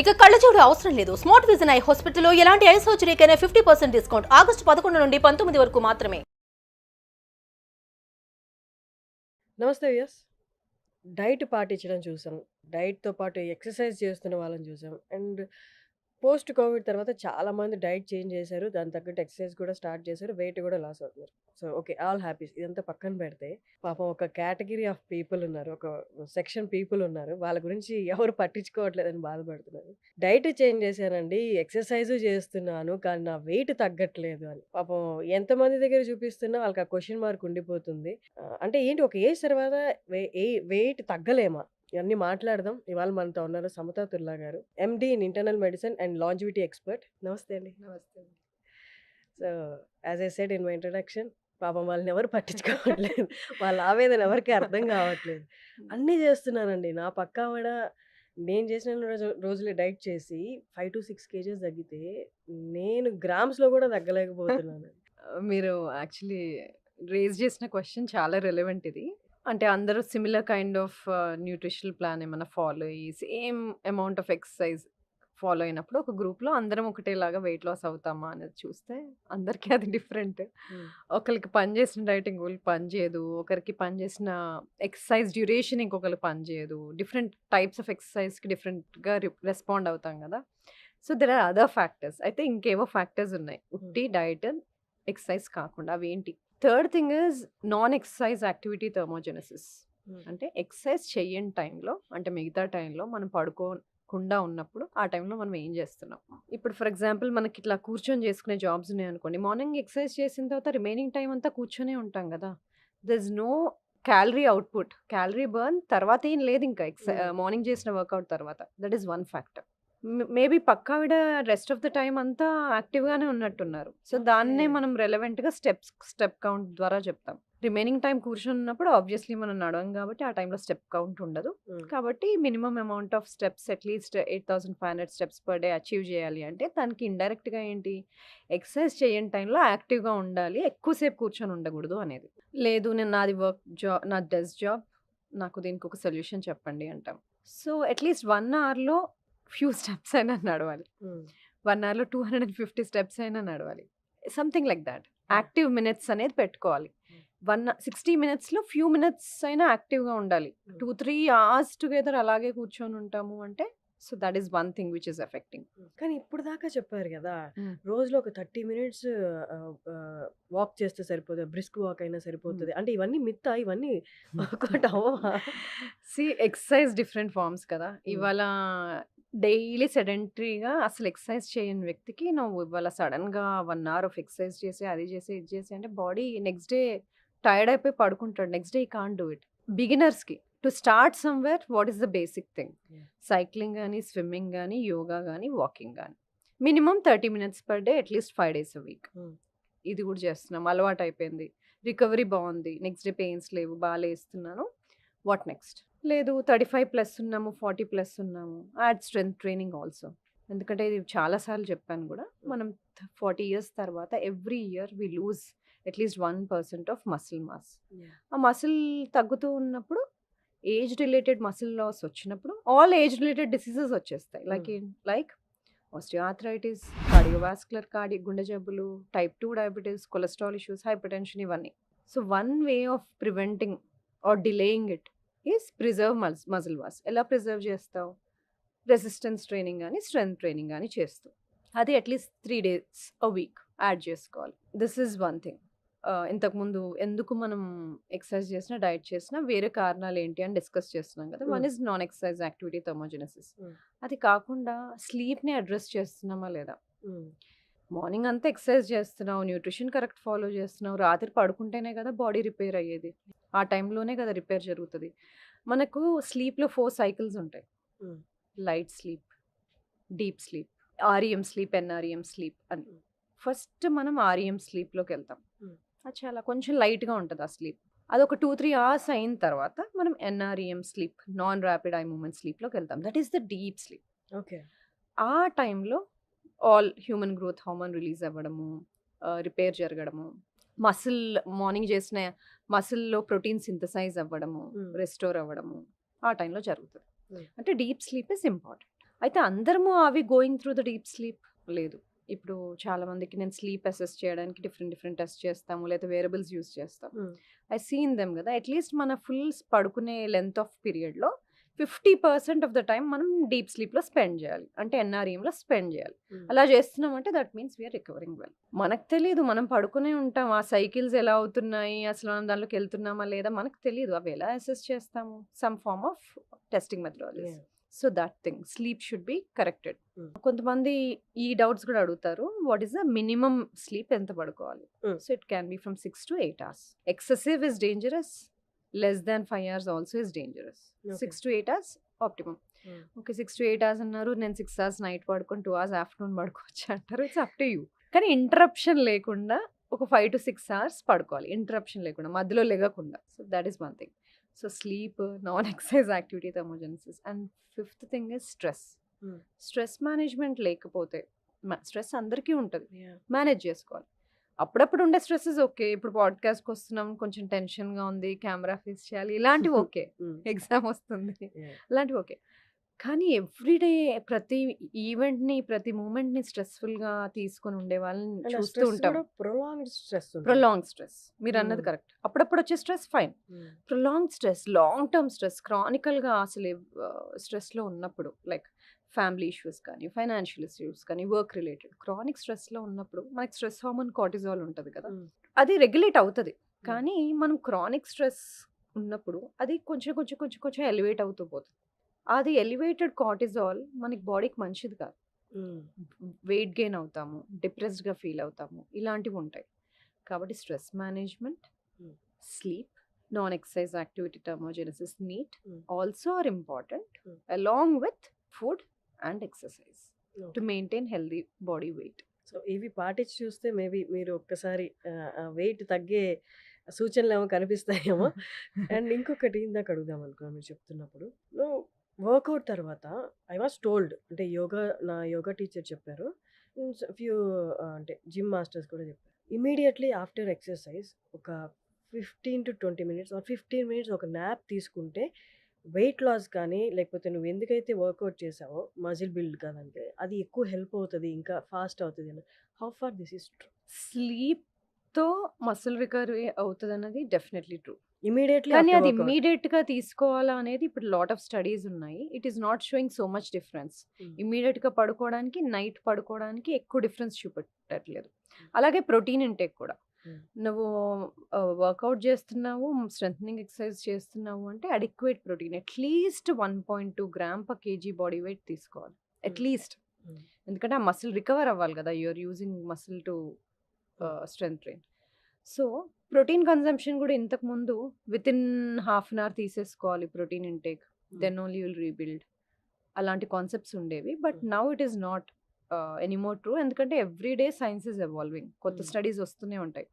ఇక కళ్ళజోడు అవసరం లేదు. స్మార్ట్ విజన్ ఐ హాస్పిటల్లో ఎలాంటి ఐ సర్జరీకైనా 50% డిస్కౌంట్. ఆగస్టు 11 నుండి 19 వరకు మాత్రమే. నమస్తే వ్యూయర్స్. డైట్ పాటించడం చూసాం. డైట్‌తో పాటు ఎక్సర్సైజ్ చేస్తున్న వాళ్ళని చూసాం. అండ్ పోస్ట్ కోవిడ్ తర్వాత చాలామంది డైట్ చేంజ్ చేశారు. దానికి తగ్గట్టు ఎక్సర్సైజ్ కూడా స్టార్ట్ చేశారు. వెయిట్ కూడా లాస్ అవుతున్నారు. So, okay. All happies. ఇదంతా పక్కన పెడితే పాపం ఒక కేటగరీ ఆఫ్ పీపుల్ ఉన్నారు. ఒక సెక్షన్ పీపుల్ ఉన్నారు. వాళ్ళ గురించి ఎవరు పట్టించుకోవట్లేదని బాధపడుతున్నారు. డైట్ చేంజ్ చేశానండి. ఎక్సర్సైజు చేస్తున్నాను. కానీ నా వెయిట్ తగ్గట్లేదు అని. పాపం ఎంతమంది దగ్గర చూపిస్తున్నా వాళ్ళకి ఆ క్వెషన్ మార్క్ ఉండిపోతుంది. అంటే ఏంటి ఒక ఏజ్ తర్వాత వెయిట్ తగ్గలేమా? ఇవన్నీ మాట్లాడదాం. ఇవాళ మనతో ఉన్నారు సమతాతుల్లా గారు. MD in internal medicine and longevity expert. నమస్తే అండి. నమస్తే. So, as I said in my introduction, పాపం వాళ్ళని ఎవరు పట్టించుకోవట్లేదు. వాళ్ళ ఆవేదన ఎవరికీ అర్థం కావట్లేదు. అన్నీ చేస్తున్నానండి. నా పక్కావిడ నేను చేసిన రోజులే డైట్ చేసి 5-6 కేజీస్ తగ్గితే, నేను గ్రామ్స్‌లో కూడా తగ్గలేకపోతున్నాను. మీరు యాక్చువల్లీ రేజ్ చేసిన క్వెషన్ చాలా రిలవెంట్ ఇది. అంటే అందరూ similar kind of nutritional plan ఏమన్నా ఫాలో అయ్యి, same amount of exercise follow అయినప్పుడు ఒక గ్రూప్‌లో అందరం ఒకటేలాగా వెయిట్ లాస్ అవుతామా అనేది చూస్తే అందరికీ అది డిఫరెంట్. ఒకరికి పనిచేసిన డైటింగ్ ఒకరికి పనిచేయదు. ఒకరికి పనిచేసిన ఎక్సర్సైజ్ డ్యూరేషన్ ఇంకొకరికి పనిచేయదు. డిఫరెంట్ టైప్స్ ఆఫ్ ఎక్సర్సైజ్‌కి డిఫరెంట్‌గా రెస్పాండ్ అవుతాం కదా! So, there are other factors. అయితే ఇంకేవో ఫ్యాక్టర్స్ ఉన్నాయి. ఉట్టి డైట్, ఎక్సర్సైజ్ కాకుండా. అవేంటి? Third thing is non exercise activity thermogenesis. అంటే ఎక్సర్సైజ్ చెయ్యని టైంలో, అంటే మిగతా టైంలో మనం పడుకోకుండా ఉన్నప్పుడు ఆ టైంలో మనం ఏం చేస్తున్నాం? ఇప్పుడు ఫర్ ఎగ్జాంపుల్ మనకి ఇట్లా కూర్చొని చేసుకునే జాబ్స్ ఉన్నాయనుకోండి. మార్నింగ్ ఎక్సర్సైజ్ చేసిన తర్వాత రిమైనింగ్ టైం అంతా కూర్చొనే ఉంటాం కదా! There is no calorie output. Calorie burn తర్వాత ఏం లేదు ఇంకా మార్నింగ్ చేసిన వర్కౌట్ తర్వాత. That is one factor. Maybe పక్కావిడ రెస్ట్ ఆఫ్ ద టైమ్ అంతా యాక్టివ్‌గానే ఉన్నట్టున్నారు. సో, దాన్నే ఓకే. మనం రెలెవెంట్‌గా స్టెప్ కౌంట్ ద్వారా చెప్తాం. రిమైనింగ్ టైమ్ కూర్చున్నప్పుడు ఆబ్వియస్లీ మనం నడవం కాబట్టి ఆ టైంలో స్టెప్ కౌంట్ ఉండదు. కాబట్టి minimum amount of steps at least 8500 steps per day achieve చేయాలి అంటే దానికి ఇండైరెక్ట్‌గా ఏంటి? ఎక్సర్సైజ్ చేయని టైంలో యాక్టివ్‌గా ఉండాలి. ఎక్కువసేపు కూర్చొని ఉండకూడదు అనేది. లేదు నేను నాది డెస్క్ జాబ్. నాకు దీనికి ఒక సొల్యూషన్ చెప్పండి అంటాం. సో, అట్‌లీస్ట్ 1 అవర్‌లో ఫ్యూ స్టెప్స్ అయినా నడవాలి. 1 అవర్‌లో 250 స్టెప్స్ అయినా నడవాలి. Something like that. Active minutes అనేది పెట్టుకోవాలి. 60 మినిట్స్‌లో ఫ్యూ మినిట్స్ అయినా యాక్టివ్‌గా ఉండాలి. 2-3 అవర్స్ టుగెదర్ అలాగే కూర్చొని ఉంటాము అంటే so, that is one thing which is affecting. కానీ ఇప్పుడు దాకా చెప్పారు కదా! రోజులో ఒక 30 మినిట్స్ వాక్ చేస్తే సరిపోదా? బ్రిస్క్ వాక్ అయినా సరిపోతది. అంటే ఇవన్నీ మిత్తా? ఇవన్నీ వర్కౌట్ అవ్వవా? ఎక్సర్సైజ్ డిఫరెంట్ ఫార్మ్స్ కదా! ఇవాళ డైలీ సెడెంటరీగా అసలు ఎక్సర్సైజ్ చేయని వ్యక్తికి నువ్వు ఇవాళ సడన్‌గా 1 అవర్ ఆఫ్ ఎక్సర్సైజ్ చేసి, అది చేసి, ఇది చేసి అంటే బాడీ నెక్స్ట్ డే టైర్డ్ అయిపోయి పడుకుంటాడు. Next day he can't do it. బిగినర్స్‌కి to start somewhere what is the basic thing? Cycling గాని, స్విమ్మింగ్ గాని, యోగా గాని, వాకింగ్ గాని. Minimum 30 minutes per day at least 5 days a week. ఇది కూడా చేస్తున్నాం. అలవాటయిపోయింది. రికవరీ బావుంది. నెక్స్ట్ డే పెయిన్స్ లేవు. లేస్తున్నాను. What next? లేదు 35+ ఉన్నాము, 40+ ఉన్నాము. Add strength training also. ఎందుకంటే ఇది చాలా సార్లు చెప్పాను కూడా. మనం 40 ఇయర్స్ తర్వాత every year we lose at least 1% of muscle mass. ఆ మసిల్ తగ్గుతూ ఉన్నప్పుడు ఏజ్ రిలేటెడ్ మసిల్ లాస్ వచ్చినప్పుడు ఆల్ ఏజ్ రిలేటెడ్ డిసీజెస్ వచ్చేస్తాయి. లైక్ ఆస్టియోఆర్థరైటిస్, కార్డియోవాస్కులర్ గుండె జబ్బులు, type 2 diabetes, cholesterol issues, hypertension ఇవన్నీ. So, one way of preventing or delaying it is preserve muscle mass. ఎలా preserve చేస్తావు? రెసిస్టెన్స్ ట్రైనింగ్ గాని, strength training గాని చేస్తూ. అది at least 3 days a week add చేసుకోవాలి. This is one thing. ఇంతకుముందు ఎందుకు మనం ఎక్సర్సైజ్ చేసినా, డైట్ చేసినా వేరే కారణాలు ఏంటి అని డిస్కస్ చేస్తున్నాం కదా! One is non exercise activity thermogenesis. అది కాకుండా స్లీప్‌ని అడ్రెస్ చేస్తున్నామా లేదా? మార్నింగ్ అంతా ఎక్సర్సైజ్ చేస్తున్నావు, న్యూట్రిషన్ కరెక్ట్ ఫాలో చేస్తున్నావు. రాత్రి పడుకుంటేనే కదా బాడీ రిపేర్ అయ్యేది. ఆ టైంలోనే కదా రిపేర్ జరుగుతది. మనకు స్లీప్‌లో 4 సైకిల్స్ ఉంటాయి. Light sleep, deep sleep, REM sleep, NREM sleep అని. ఫస్ట్ మనం ఆర్‌ఈఎం స్లీప్‌లోకి వెళ్తాం. అది చాలా కొంచెం లైట్‌గా ఉంటది ఆ స్లీప్. అదొక 2-3 అవర్స్ అయిన తర్వాత మనం NREM sleep, non rapid eye movement స్లీప్‌లోకి వెళ్తాం. That is the deep sleep. Okay. ఆ టైంలో all human growth hormone release అవ్వడము, రిపేర్ జరగడము, మార్నింగ్ చేసిన మసిల్‌లో ప్రోటీన్ సింథసైజ్ అవ్వడము, రెస్టోర్ అవ్వడము ఆ టైంలో జరుగుతది. అంటే డీప్ స్లీప్ ఈజ్ ఇంపార్టెంట్. అయితే అందరము అవి going through the deep sleep లేదు. ఇప్పుడు చాలా మందికి నేను స్లీప్ అసెస్ చేయడానికి డిఫరెంట్ టెస్ట్ చేస్తాము, లేదా వేరియబుల్స్ యూస్ చేస్తాం. ఐ సీన్ దెమ్ కదా, అట్లీస్ట్ మన ఫుల్ పడుకునే లెంత్ ఆఫ్ పీరియడ్లో 50% ఆఫ్ ద టైం మనం డీప్ స్లీప్లో స్పెండ్ చేయాలి, అంటే ఎన్ఆర్ఈఎంలో స్పెండ్ చేయాలి. అలా చేస్తున్నామంటే that means we are recovering well. మనకు తెలియదు, మనం పడుకునే ఉంటాం, ఆ సైకిల్స్ ఎలా అవుతున్నాయి, అసలు మనం దాంట్లోకి వెళ్తున్నామా లేదా మనకు తెలియదు. అవి ఎలా అసెస్ చేస్తాము? Some form of testing methodology. So that thing, sleep should be corrected. కొంతమంది ఈ డౌట్స్ కూడా అడుగుతారు, what is the minimum sleep, ఎంత పడుకోవాలి? So it can be from 6 to 8 hours. Excessive is dangerous, less than 5 hours also is dangerous. 6 to 8 hours optimum. Okay, 6 to 8 hours అన్నారు, నేను 6 hours night పడుకొని 2 hours afternoon పడుకోవచ్చు అంటారు. It's up to you. కానీ interruption లేకుండా ఒక 5 to 6 hours పడుకోవాలి, interruption లేకుండా, మధ్యలో లెగకుండా. So that is one thing. So sleep, non exercise activity, thermogenesis. And fifth thing is stress. Stress management లేకపోతే, స్ట్రెస్ అందరికీ ఉంటుంది, మేనేజ్ చేసుకోవాలి. అప్పుడప్పుడు ఉండే స్ట్రెస్సెస్ ఓకే, ఇప్పుడు పాడ్కాస్ట్కి వస్తున్నాం, కొంచెం టెన్షన్గా ఉంది, కెమెరా ఫేస్ చేయాలి, ఇలాంటివి ఓకే. ఎగ్జామ్ వస్తుంది, ఇలాంటివి ఓకే. కానీ ఎవ్రీడే ప్రతి ఈవెంట్ని, ప్రతి మూమెంట్ని స్ట్రెస్ఫుల్గా తీసుకొని ఉండే వాళ్ళని చూస్తూ ఉంటాం. ప్రొలాంగ్ స్ట్రెస్, మీరు అన్నది కరెక్ట్. అప్పుడప్పుడు వచ్చే stress fine. Prolong stress, long term stress, క్రానికల్గా అసలు స్ట్రెస్లో ఉన్నప్పుడు, లైక్ ఫ్యామిలీ ఇష్యూస్ కానీ, ఫైనాన్షియల్ ఇష్యూస్ కానీ, వర్క్ రిలేటెడ్ క్రానిక్ స్ట్రెస్లో ఉన్నప్పుడు మనకి స్ట్రెస్ హార్మోన్ కార్టిజాల్ ఉంటుంది కదా, అది రెగ్యులేట్ అవుతుంది. కానీ మనం క్రానిక్ స్ట్రెస్ ఉన్నప్పుడు అది కొంచెం ఎలివేట్ అవుతూ పోతుంది. అది ఎలివేటెడ్ కార్టిజాల్ మనకి బాడీకి మంచిది కాదు. వెయిట్ గెయిన్ అవుతాము, డిప్రెస్డ్గా ఫీల్ అవుతాము, ఇలాంటివి ఉంటాయి. కాబట్టి stress management, sleep, non exercise activity, thermogenesis, NEAT also are important, along with food and exercise to maintain healthy body weight. So ఇవి పాటించి చూస్తే మేబీ మీరు ఒక్కసారి వెయిట్ తగ్గే సూచనలు ఏమో కనిపిస్తాయేమో. అండ్ ఇంకొకటి ఇందాక అడుగుదాం అనుకున్నాను మీరు చెప్తున్నప్పుడు, వర్కౌట్ తర్వాత ఐ వాస్ టోల్డ్, అంటే నా యోగా టీచర్ చెప్పారు, ఫ్యూ అంటే జిమ్ మాస్టర్స్ కూడా చెప్పారు, ఇమీడియట్లీ ఆఫ్టర్ ఎక్సర్సైజ్ ఒక 15 to 20 minutes ఆర్ 15 minutes ఒక న్యాప్ తీసుకుంటే వెయిట్ లాస్ కానీ, లేకపోతే నువ్వు ఎందుకైతే వర్కౌట్ చేసావో మజిల్ బిల్డ్ కాదంటే అది ఎక్కువ హెల్ప్ అవుతుంది, ఇంకా ఫాస్ట్ అవుతుంది అని. How far this is true? స్లీప్తో మసిల్ రికవరీ అవుతుంది అన్నది డెఫినెట్లీ ట్రూ. ఇమీడియట్లీ కానీ అది ఇమ్మీడియట్గా తీసుకోవాలా అనేది ఇప్పుడు లాట్ ఆఫ్ స్టడీస్ ఉన్నాయి. It is not showing so much difference. ఇమ్మీడియట్గా పడుకోవడానికి, నైట్ పడుకోవడానికి ఎక్కువ డిఫరెన్స్ చూపెట్టట్లేదు. అలాగే ప్రోటీన్ ఇంటేక్ కూడా, నువ్వు వర్కౌట్ చేస్తున్నావు, స్ట్రెంథనింగ్ ఎక్సర్సైజ్ చేస్తున్నావు అంటే adequate protein, at least 1.2 grams per kg body weight తీసుకోవాలి అట్లీస్ట్. ఎందుకంటే ఆ మసిల్ రికవర్ అవ్వాలి కదా, you're using muscle to strength train. So protein consumption కూడా ఇంతకుముందు within half an hour తీసేసుకోవాలి protein intake, then only will rebuild, అలాంటి concepts ఉండేవి. But now it is not anymore true, ఎందుకంటే ఎవ్రీడే సైన్స్ ఇస్ ఎవాల్వింగ్, కొత్త studies వస్తూనే ఉంటాయి.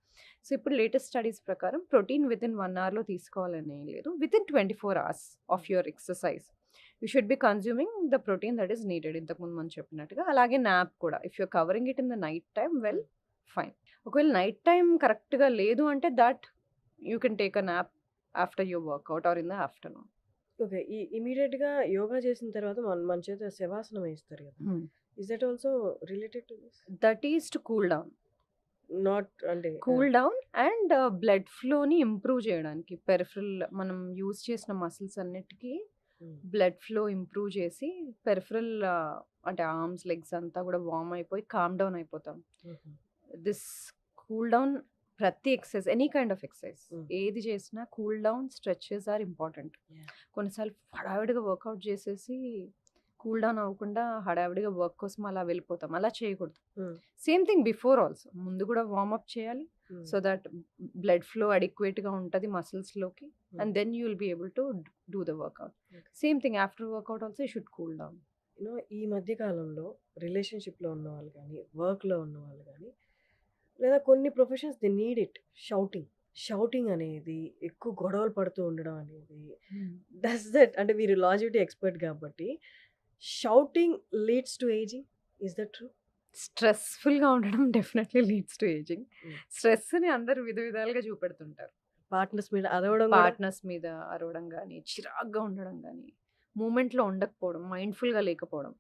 So ఇప్పుడు లేటెస్ట్ స్టడీస్ ప్రకారం ప్రోటీన్ విత్ ఇన్ 1 hourలో తీసుకోవాలని లేదు, within 24 hours of your exercise you should be consuming the protein that is needed. ఇంతకుముందు మనం చెప్పినట్టుగా. అలాగే నాప్ కూడా, if you're covering it in the night time, well fine. ఒకవేళ నైట్ టైం కరెక్ట్గా లేదు అంటే that you can take a nap after your workout or in the afternoon. Okay, ఈ ఇమీడియట్గా యోగా చేసిన తర్వాత మన చేత శవాసనం వేస్తారు కదా, is that also related to this? That is to cool down, not అంటే కూల్ డౌన్ అండ్ బ్లడ్ ఫ్లోని ఇంప్రూవ్ చేయడానికి. పెరిఫరల్ మనం యూజ్ చేసిన మసిల్స్ అన్నిటికీ బ్లడ్ ఫ్లో ఇంప్రూవ్ చేసి పెరిఫరల్ అంటే ఆర్మ్స్, లెగ్స్ అంతా కూడా వార్మ్ అయిపోయి కామ్ డౌన్ అయిపోతాం. దిస్ కూల్ డౌన్, ప్రతి exercise, any kind of exercise ఏది చేసినా cool down, stretches are important. కొన్నిసార్లు హడావిడిగా వర్కౌట్ చేసేసి కూల్ డౌన్ అవ్వకుండా హడావిడిగా వర్క్ కోసం అలా వెళ్ళిపోతాం, అలా చేయకూడదు. సేమ్ థింగ్ బిఫోర్ ఆల్సో, ముందు కూడా వార్మప్ చేయాలి సో దట్ బ్లడ్ ఫ్లో అడిక్వేట్గా ఉంటుంది మసిల్స్లోకి, and then you will be able to do the workout. Same thing after workout also you should cool down. ఈ మధ్య కాలంలో రిలేషన్షిప్లో ఉన్న వాళ్ళు కానీ, వర్క్లో ఉన్న వాళ్ళు కానీ, లేదా కొన్ని professions they need it, shouting అనేది, ఎక్కువ గొడవలు పడుతూ ఉండడం అనేది, డస్ దట్, అంటే మీరు లాజివిటీ ఎక్స్పర్ట్ కాబట్టి, shouting leads to ageing, is that true? స్ట్రెస్ఫుల్గా ఉండడం డెఫినెట్లీ లీడ్స్ టు ఏజింగ్. స్ట్రెస్ని అందరు విధాలుగా చూపెడుతుంటారు. పార్ట్నర్స్ మీద అరవడం, పార్ట్నర్స్ మీద అరవడం కానీ, చిరాగ్గా ఉండడం కానీ, మూమెంట్లో ఉండకపోవడం, మైండ్ఫుల్గా లేకపోవడం,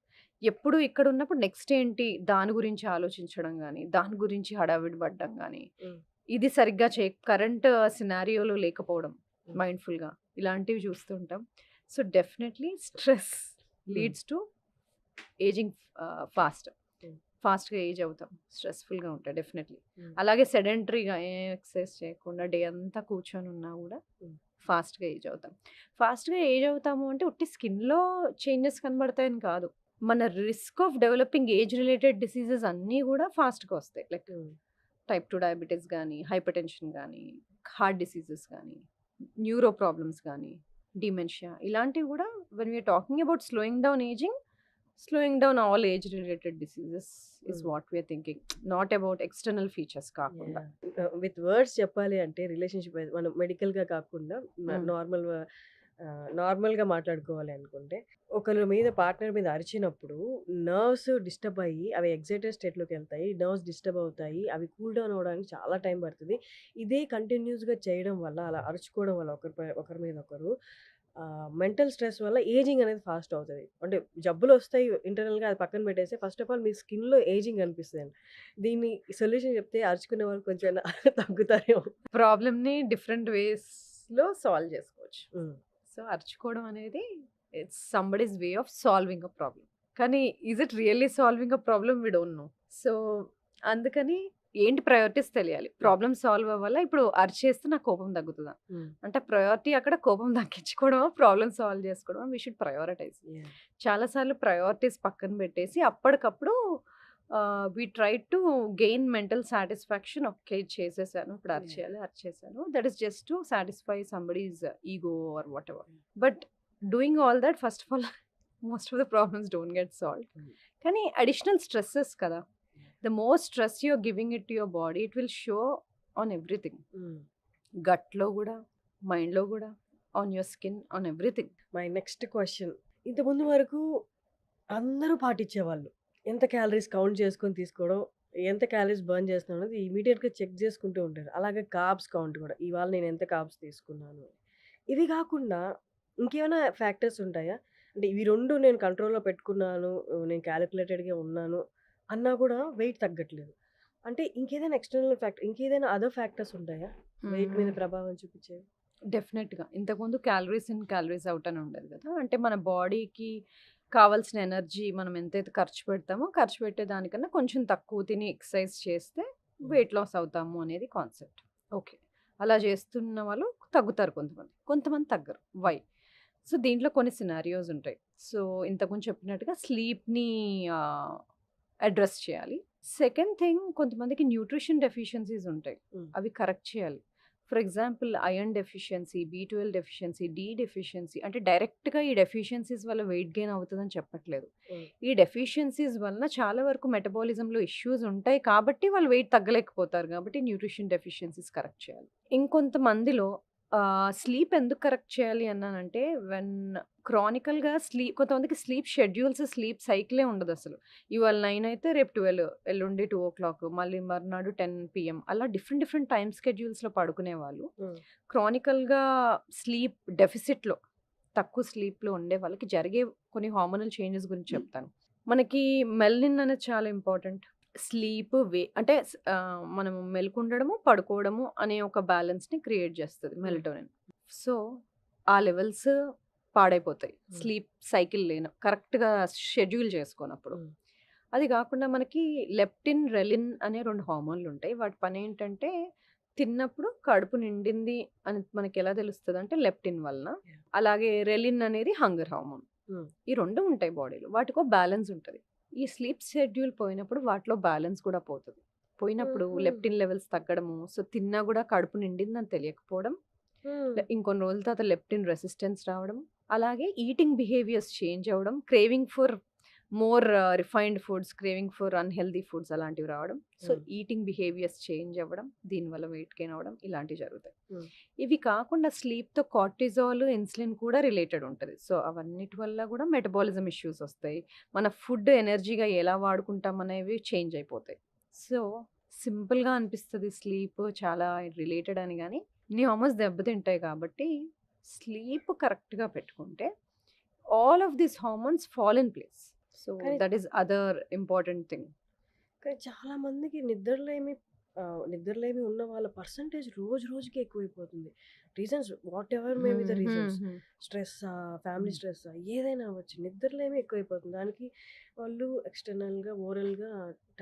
ఎప్పుడు ఇక్కడ ఉన్నప్పుడు నెక్స్ట్ ఏంటి దాని గురించి ఆలోచించడం గానీ, దాని గురించి హడావిడి పడడం గానీ, హ్మ్. ఇది సరిగ్గా కరెంట్ సినారియోలో లేకపోవడం హ్మ్. మైండ్‌ఫుల్‌గా ఇలాంటివి చూస్తూ ఉంటాం. సో, డెఫినెట్‌లీ స్ట్రెస్ హ్మ్. Leads to ageing fast. హ్మ్. ఫాస్ట్‌గా ఏజ్ అవుతాం. స్ట్రెస్‌ఫుల్‌గా ఉంటాయి డెఫినెట్‌లీ. హ్మ్. అలాగే సెడెంటరీగా ఏ ఎక్సర్సైజ్ చేయకుండా డే అంతా కూర్చొని ఉన్నా గూడా హ్మ్. ఫాస్ట్‌గా ఏజ్ అవుతాం. ఫాస్ట్‌గా ఏజ్ అవుతాము అంటే ఉట్టి స్కిన్‌లో చేంజెస్ కనబడతాయని కాదు. మన risk of developing age related diseases అన్నీ గూడా ఫాస్ట్‌గా వస్తాయి. Like hmm. టైప్ 2 డయాబెటిస్ గానీ, హైపర్‌టెన్షన్ గానీ, హార్ట్ డిసీజెస్ గానీ, న్యూరో ప్రాబ్లమ్స్ గానీ, డిమెన్షియా ఇలాంటివి గూడా when we are talking about slowing down all age related diseases is hmm. What we are thinking. Not about external features కాకుండా. With words చెప్పాలి అంటే relationship మనం మెడికల్‌గా కాకుండా హ్మ్. నార్మల్‌గా మాట్లాడుకోవాలి అనుకుంటే, ఒకళ్ళ మీద పార్ట్నర్ మీద అరిచినప్పుడు నర్వ్స్ డిస్టర్బ్ అయ్యి, అవి ఎక్సైటెడ్ స్టేట్‌లోకెళ్తాయి. నర్వ్స్ డిస్టర్బ్ అవుతాయి. అవి కూల్ డౌన్ అవ్వడానికి చాలా టైం పడతది. ఇదే కంటిన్యూస్‌గా చేయడం వల్ల, అలా అరుచుకోవడం వల్ల ఒకరి మీద ఒకరు మెంటల్ స్ట్రెస్ వల్ల ఏజింగ్ అనేది ఫాస్ట్ అవుతది. అంటే జబ్బులొస్తాయి ఇంటర్నల్‌గా అది పక్కన పెట్టేసి ఫస్ట్ ఆఫ్ ఆల్ మీ స్కిన్‌లో ఏజింగ్ కనిపిస్తదండి. దీన్ని సొల్యూషన్ చెప్తే అరుచుకునే వాళ్ళు కొంచెం తగ్గుతారేమో. ప్రాబ్లమ్‌ని డిఫరెంట్ వేస్‌లో సాల్వ్ చేసుకోవచ్చు. హ్మ్. సో, అరుచుకోవడం అనేది it's somebody's way of solving a problem. కానీ is it really solving a problem? We don't know. So, అందుకని ఏంటి ప్రయారిటీస్ తెలియాలి. ప్రాబ్లమ్ సాల్వ్ అవ్వాలా? ఇప్పుడు అరిచేస్తే నాకు కోపం తగ్గుతదా? హ్మ్. అంటే ప్రయారిటీ అక్కడ కోపం తగ్గించుకోవడమా? ప్రాబ్లమ్ సాల్వ్ చేసుకోవడమా? We should prioritise. యాహ్! చాలా సార్లు ప్రయారిటీస్ పక్కన పెట్టేసి అప్పటికప్పుడు we try to gain mental satisfaction. Okay. చేసేసాను. ఇప్పుడు యాహ్! అరిచేసాను. That is just to satisfy somebody's ego or whatever. But doing all that first of all most of the problems don't get solved. Hmm. కానీ additional stresses కదా! The more stress you are giving it to your body it will show on everything. హ్మ్. గట్‌లో గూడా, మైండ్‌లో గూడా, on your skin, on everything. My next question. ఇంతకుముందు వరకు అందరూ పాటించేవాళ్ళు. ఎంత క్యాలరీస్ కౌంట్ చేసుకొని తీసుకోవడం, ఎంత క్యాలరీస్ బర్న్ చేస్తున్నాం అనేది ఇమ్మీడియేట్‌గా చెక్ చేసుకుంటూ ఉంటారు. అలాగే కార్బ్స్ కౌంట్ కూడా. ఇవాళ నేను ఎంత కార్బ్స్ తీసుకున్నాను అని. ఇవి కాకుండా ఇంకేమైనా ఫ్యాక్టర్స్ ఉంటాయా? అంటే ఇవి 2 నేను కంట్రోల్‌లో పెట్టుకున్నాను. నేను కాలిక్యులేటెడ్‌గా ఉన్నాను అన్నా కూడా వెయిట్ తగ్గట్లేదు. అంటే ఇంకేదైనా ఎక్స్‌టర్నల్ ఫ్యాక్టర్ ఇంకేదైనా అదర్ ఫ్యాక్టర్స్ ఉంటాయా? వెయిట్ మీద ప్రభావం చూపించేవి? డెఫినెట్‌గా. ఇంతకుముందు క్యాలరీస్ ఇన్, క్యాలరీస్ ఔట్ అని ఉండేది కదా! అంటే మన బాడీకి కావాల్సిన ఎనర్జీ మనం ఎంతైతే ఖర్చు పెడతామో, ఖర్చు పెట్టే దానికన్నా కొంచెం తక్కువ తిని ఎక్సర్సైజ్ చేస్తే వెయిట్ లాస్ అవుతాము అనేది కాన్సెప్ట్. ఓకే. అలా చేస్తున్న వాళ్ళు తగ్గుతారు కొంతమంది. కొంతమంది తగ్గరు. వై? సో, దీంట్లో కొన్ని సినారియోస్ ఉంటాయి. సో, ఇంతకుముందు చెప్పినట్టుగా స్లీప్‌ని ఆహ్, అడ్రెస్ చేయాలి. సెకండ్ థింగ్ కొంతమందికి న్యూట్రిషన్ డెఫిషియన్సీస్ ఉంటాయి. హ్మ్. అవి కరెక్ట్ చేయాలి. ఫర్ ఎగ్జాంపుల్ ఐరన్ డెఫిషియన్సీ, బి12 డెఫిషియన్సీ, డి డెఫిషియన్సీ అంటే డైరెక్ట్‌గా ఈ డెఫిషియన్సీస్ వల్ల వెయిట్ గెయిన్ అవుతదని చెప్పట్లేదు. హ్మ్. ఈ డెఫిషియన్సీస్ వలన చాలా వరకు మెటబాలిజంలో ఇష్యూస్ ఉంటాయి కాబట్టి వాళ్ళు వెయిట్ తగ్గలేకపోతారు కాబట్టి న్యూట్రిషన్ డెఫిషియన్సీస్ కరెక్ట్ చేయాలి. ఇంకొంతమందిలో స్లీప్ ఎందుకు కరెక్ట్ చేయాలి అన్నానంటే వెన్ క్రానికల్‌గా కొంతమందికి స్లీప్ షెడ్యూల్స్, స్లీప్ సైకిలే ఉండదసలు. ఇవాళ 9 అయితే రేపు 12, ఎల్లుండి 2:00 మళ్ళీ మర్నాడు 10 పీఎం అలా డిఫరెంట్ డిఫరెంట్ టైమ్ స్కెడ్యూల్స్‌లో పడుకునేవాళ్ళు. హ్మ్. క్రానికల్‌గా స్లీప్ డెఫిసిట్‌లో తక్కువ స్లీప్‌లో ఉండే వాళ్ళకి జరిగే కొన్ని హార్మోనల్ చేంజెస్ గురించి చెప్తాను. మనకి మెలనిన్ అనేది చాలా ఇంపార్టెంట్. స్లీప్ అంటే మనము మెలుకుండడము, పడుకోవడము అనే ఒక బ్యాలెన్స్‌ని క్రియేట్ చేస్తది మెలటోనిన్. సో, ఆ లెవెల్స్ పాడైపోతాయి. హ్మ్. స్లీప్ సైకిల్ కరెక్ట్‌గా షెడ్యూల్ చేసుకోనప్పుడు. హ్మ్. అది కాకుండా మనకి లెప్టిన్, రెలిన్ అనే 2 హార్మోన్‌లుంటాయి. వాటి పనేంటంటే తిన్నప్పుడు కడుపు నిండింది అని మనకెలా తెలుస్తదంటే లెప్టిన్ వలన. యాహ్! అలాగే రెలిన్ అనేది హంగర్ హార్మోన్. హ్మ్. ఈ 2 ఉంటాయి బాడీలో. వాటికో బ్యాలెన్స్ ఉంటది. ఈ స్లీప్ షెడ్యూల్ పోయినప్పుడు వాటిలో బ్యాలెన్స్ కూడా పోతది. పోయినప్పుడు హుహు. లెప్టిన్ లెవెల్స్ తగ్గడము, సో, తిన్నా గూడా కడుపు నిండిందని తెలియకపోవడం, హ్మ్. ఇంకొన్ని రోజుల తర్వాత లెప్టిన్ రెసిస్టెన్స్ రావడం, అలాగే ఈటింగ్ బిహేవియర్స్ చేంజ్ అవ్వడం, craving for more refined foods, craving for unhealthy foods అలాంటివి రావడం. సో, హ్మ్. ఈటింగ్ బిహేవియర్స్ చేంజ్ అవ్వడం, దీనివల్ల వెయిట్ గెయిన్ అవ్వడం ఇలాంటివి జరుగుతాయి. హ్మ్. ఇవి కాకుండా స్లీప్‌తో కార్టిజాల్, ఇన్సులిన్ కూడా రిలేటెడ్ ఉంటది. సో, అవన్నిటి వల్ల గూడా మెటబాలిజం ఇష్యూస్ ఒస్తాయి. మన ఫుడ్ ఎనర్జీగా ఎలా వాడుకుంటాం అనేవి చేంజ్ అయిపోతాయి. సో, సింపుల్‌గా అనిపిస్తది స్లీప్ చాలా రిలేటెడ్ అని గాని, ఇన్ని హార్మోన్స్ దెబ్బతింటాయి కాబట్టి స్లీప్ కరెక్ట్‌గా పెట్టుకుంటే all of these hormones fall in place. So కానీ that is other important thing. కానీ చాలా మందికి నిద్రలేమి ఉన్న వాళ్ళ పర్సంటేజ్ రోజు రోజుకి ఎక్కువైపోతుంది. Reasons whatever may be the reasons, స్ట్రెస్సా, ఫ్యామిలీ స్ట్రెస్సా, ఏదైనా అవ్వచ్చు. నిద్రలేమి ఎక్కువైపోతుంది. దానికి వాళ్ళు ఎక్స్టర్నల్‌గా, ఓరల్‌గా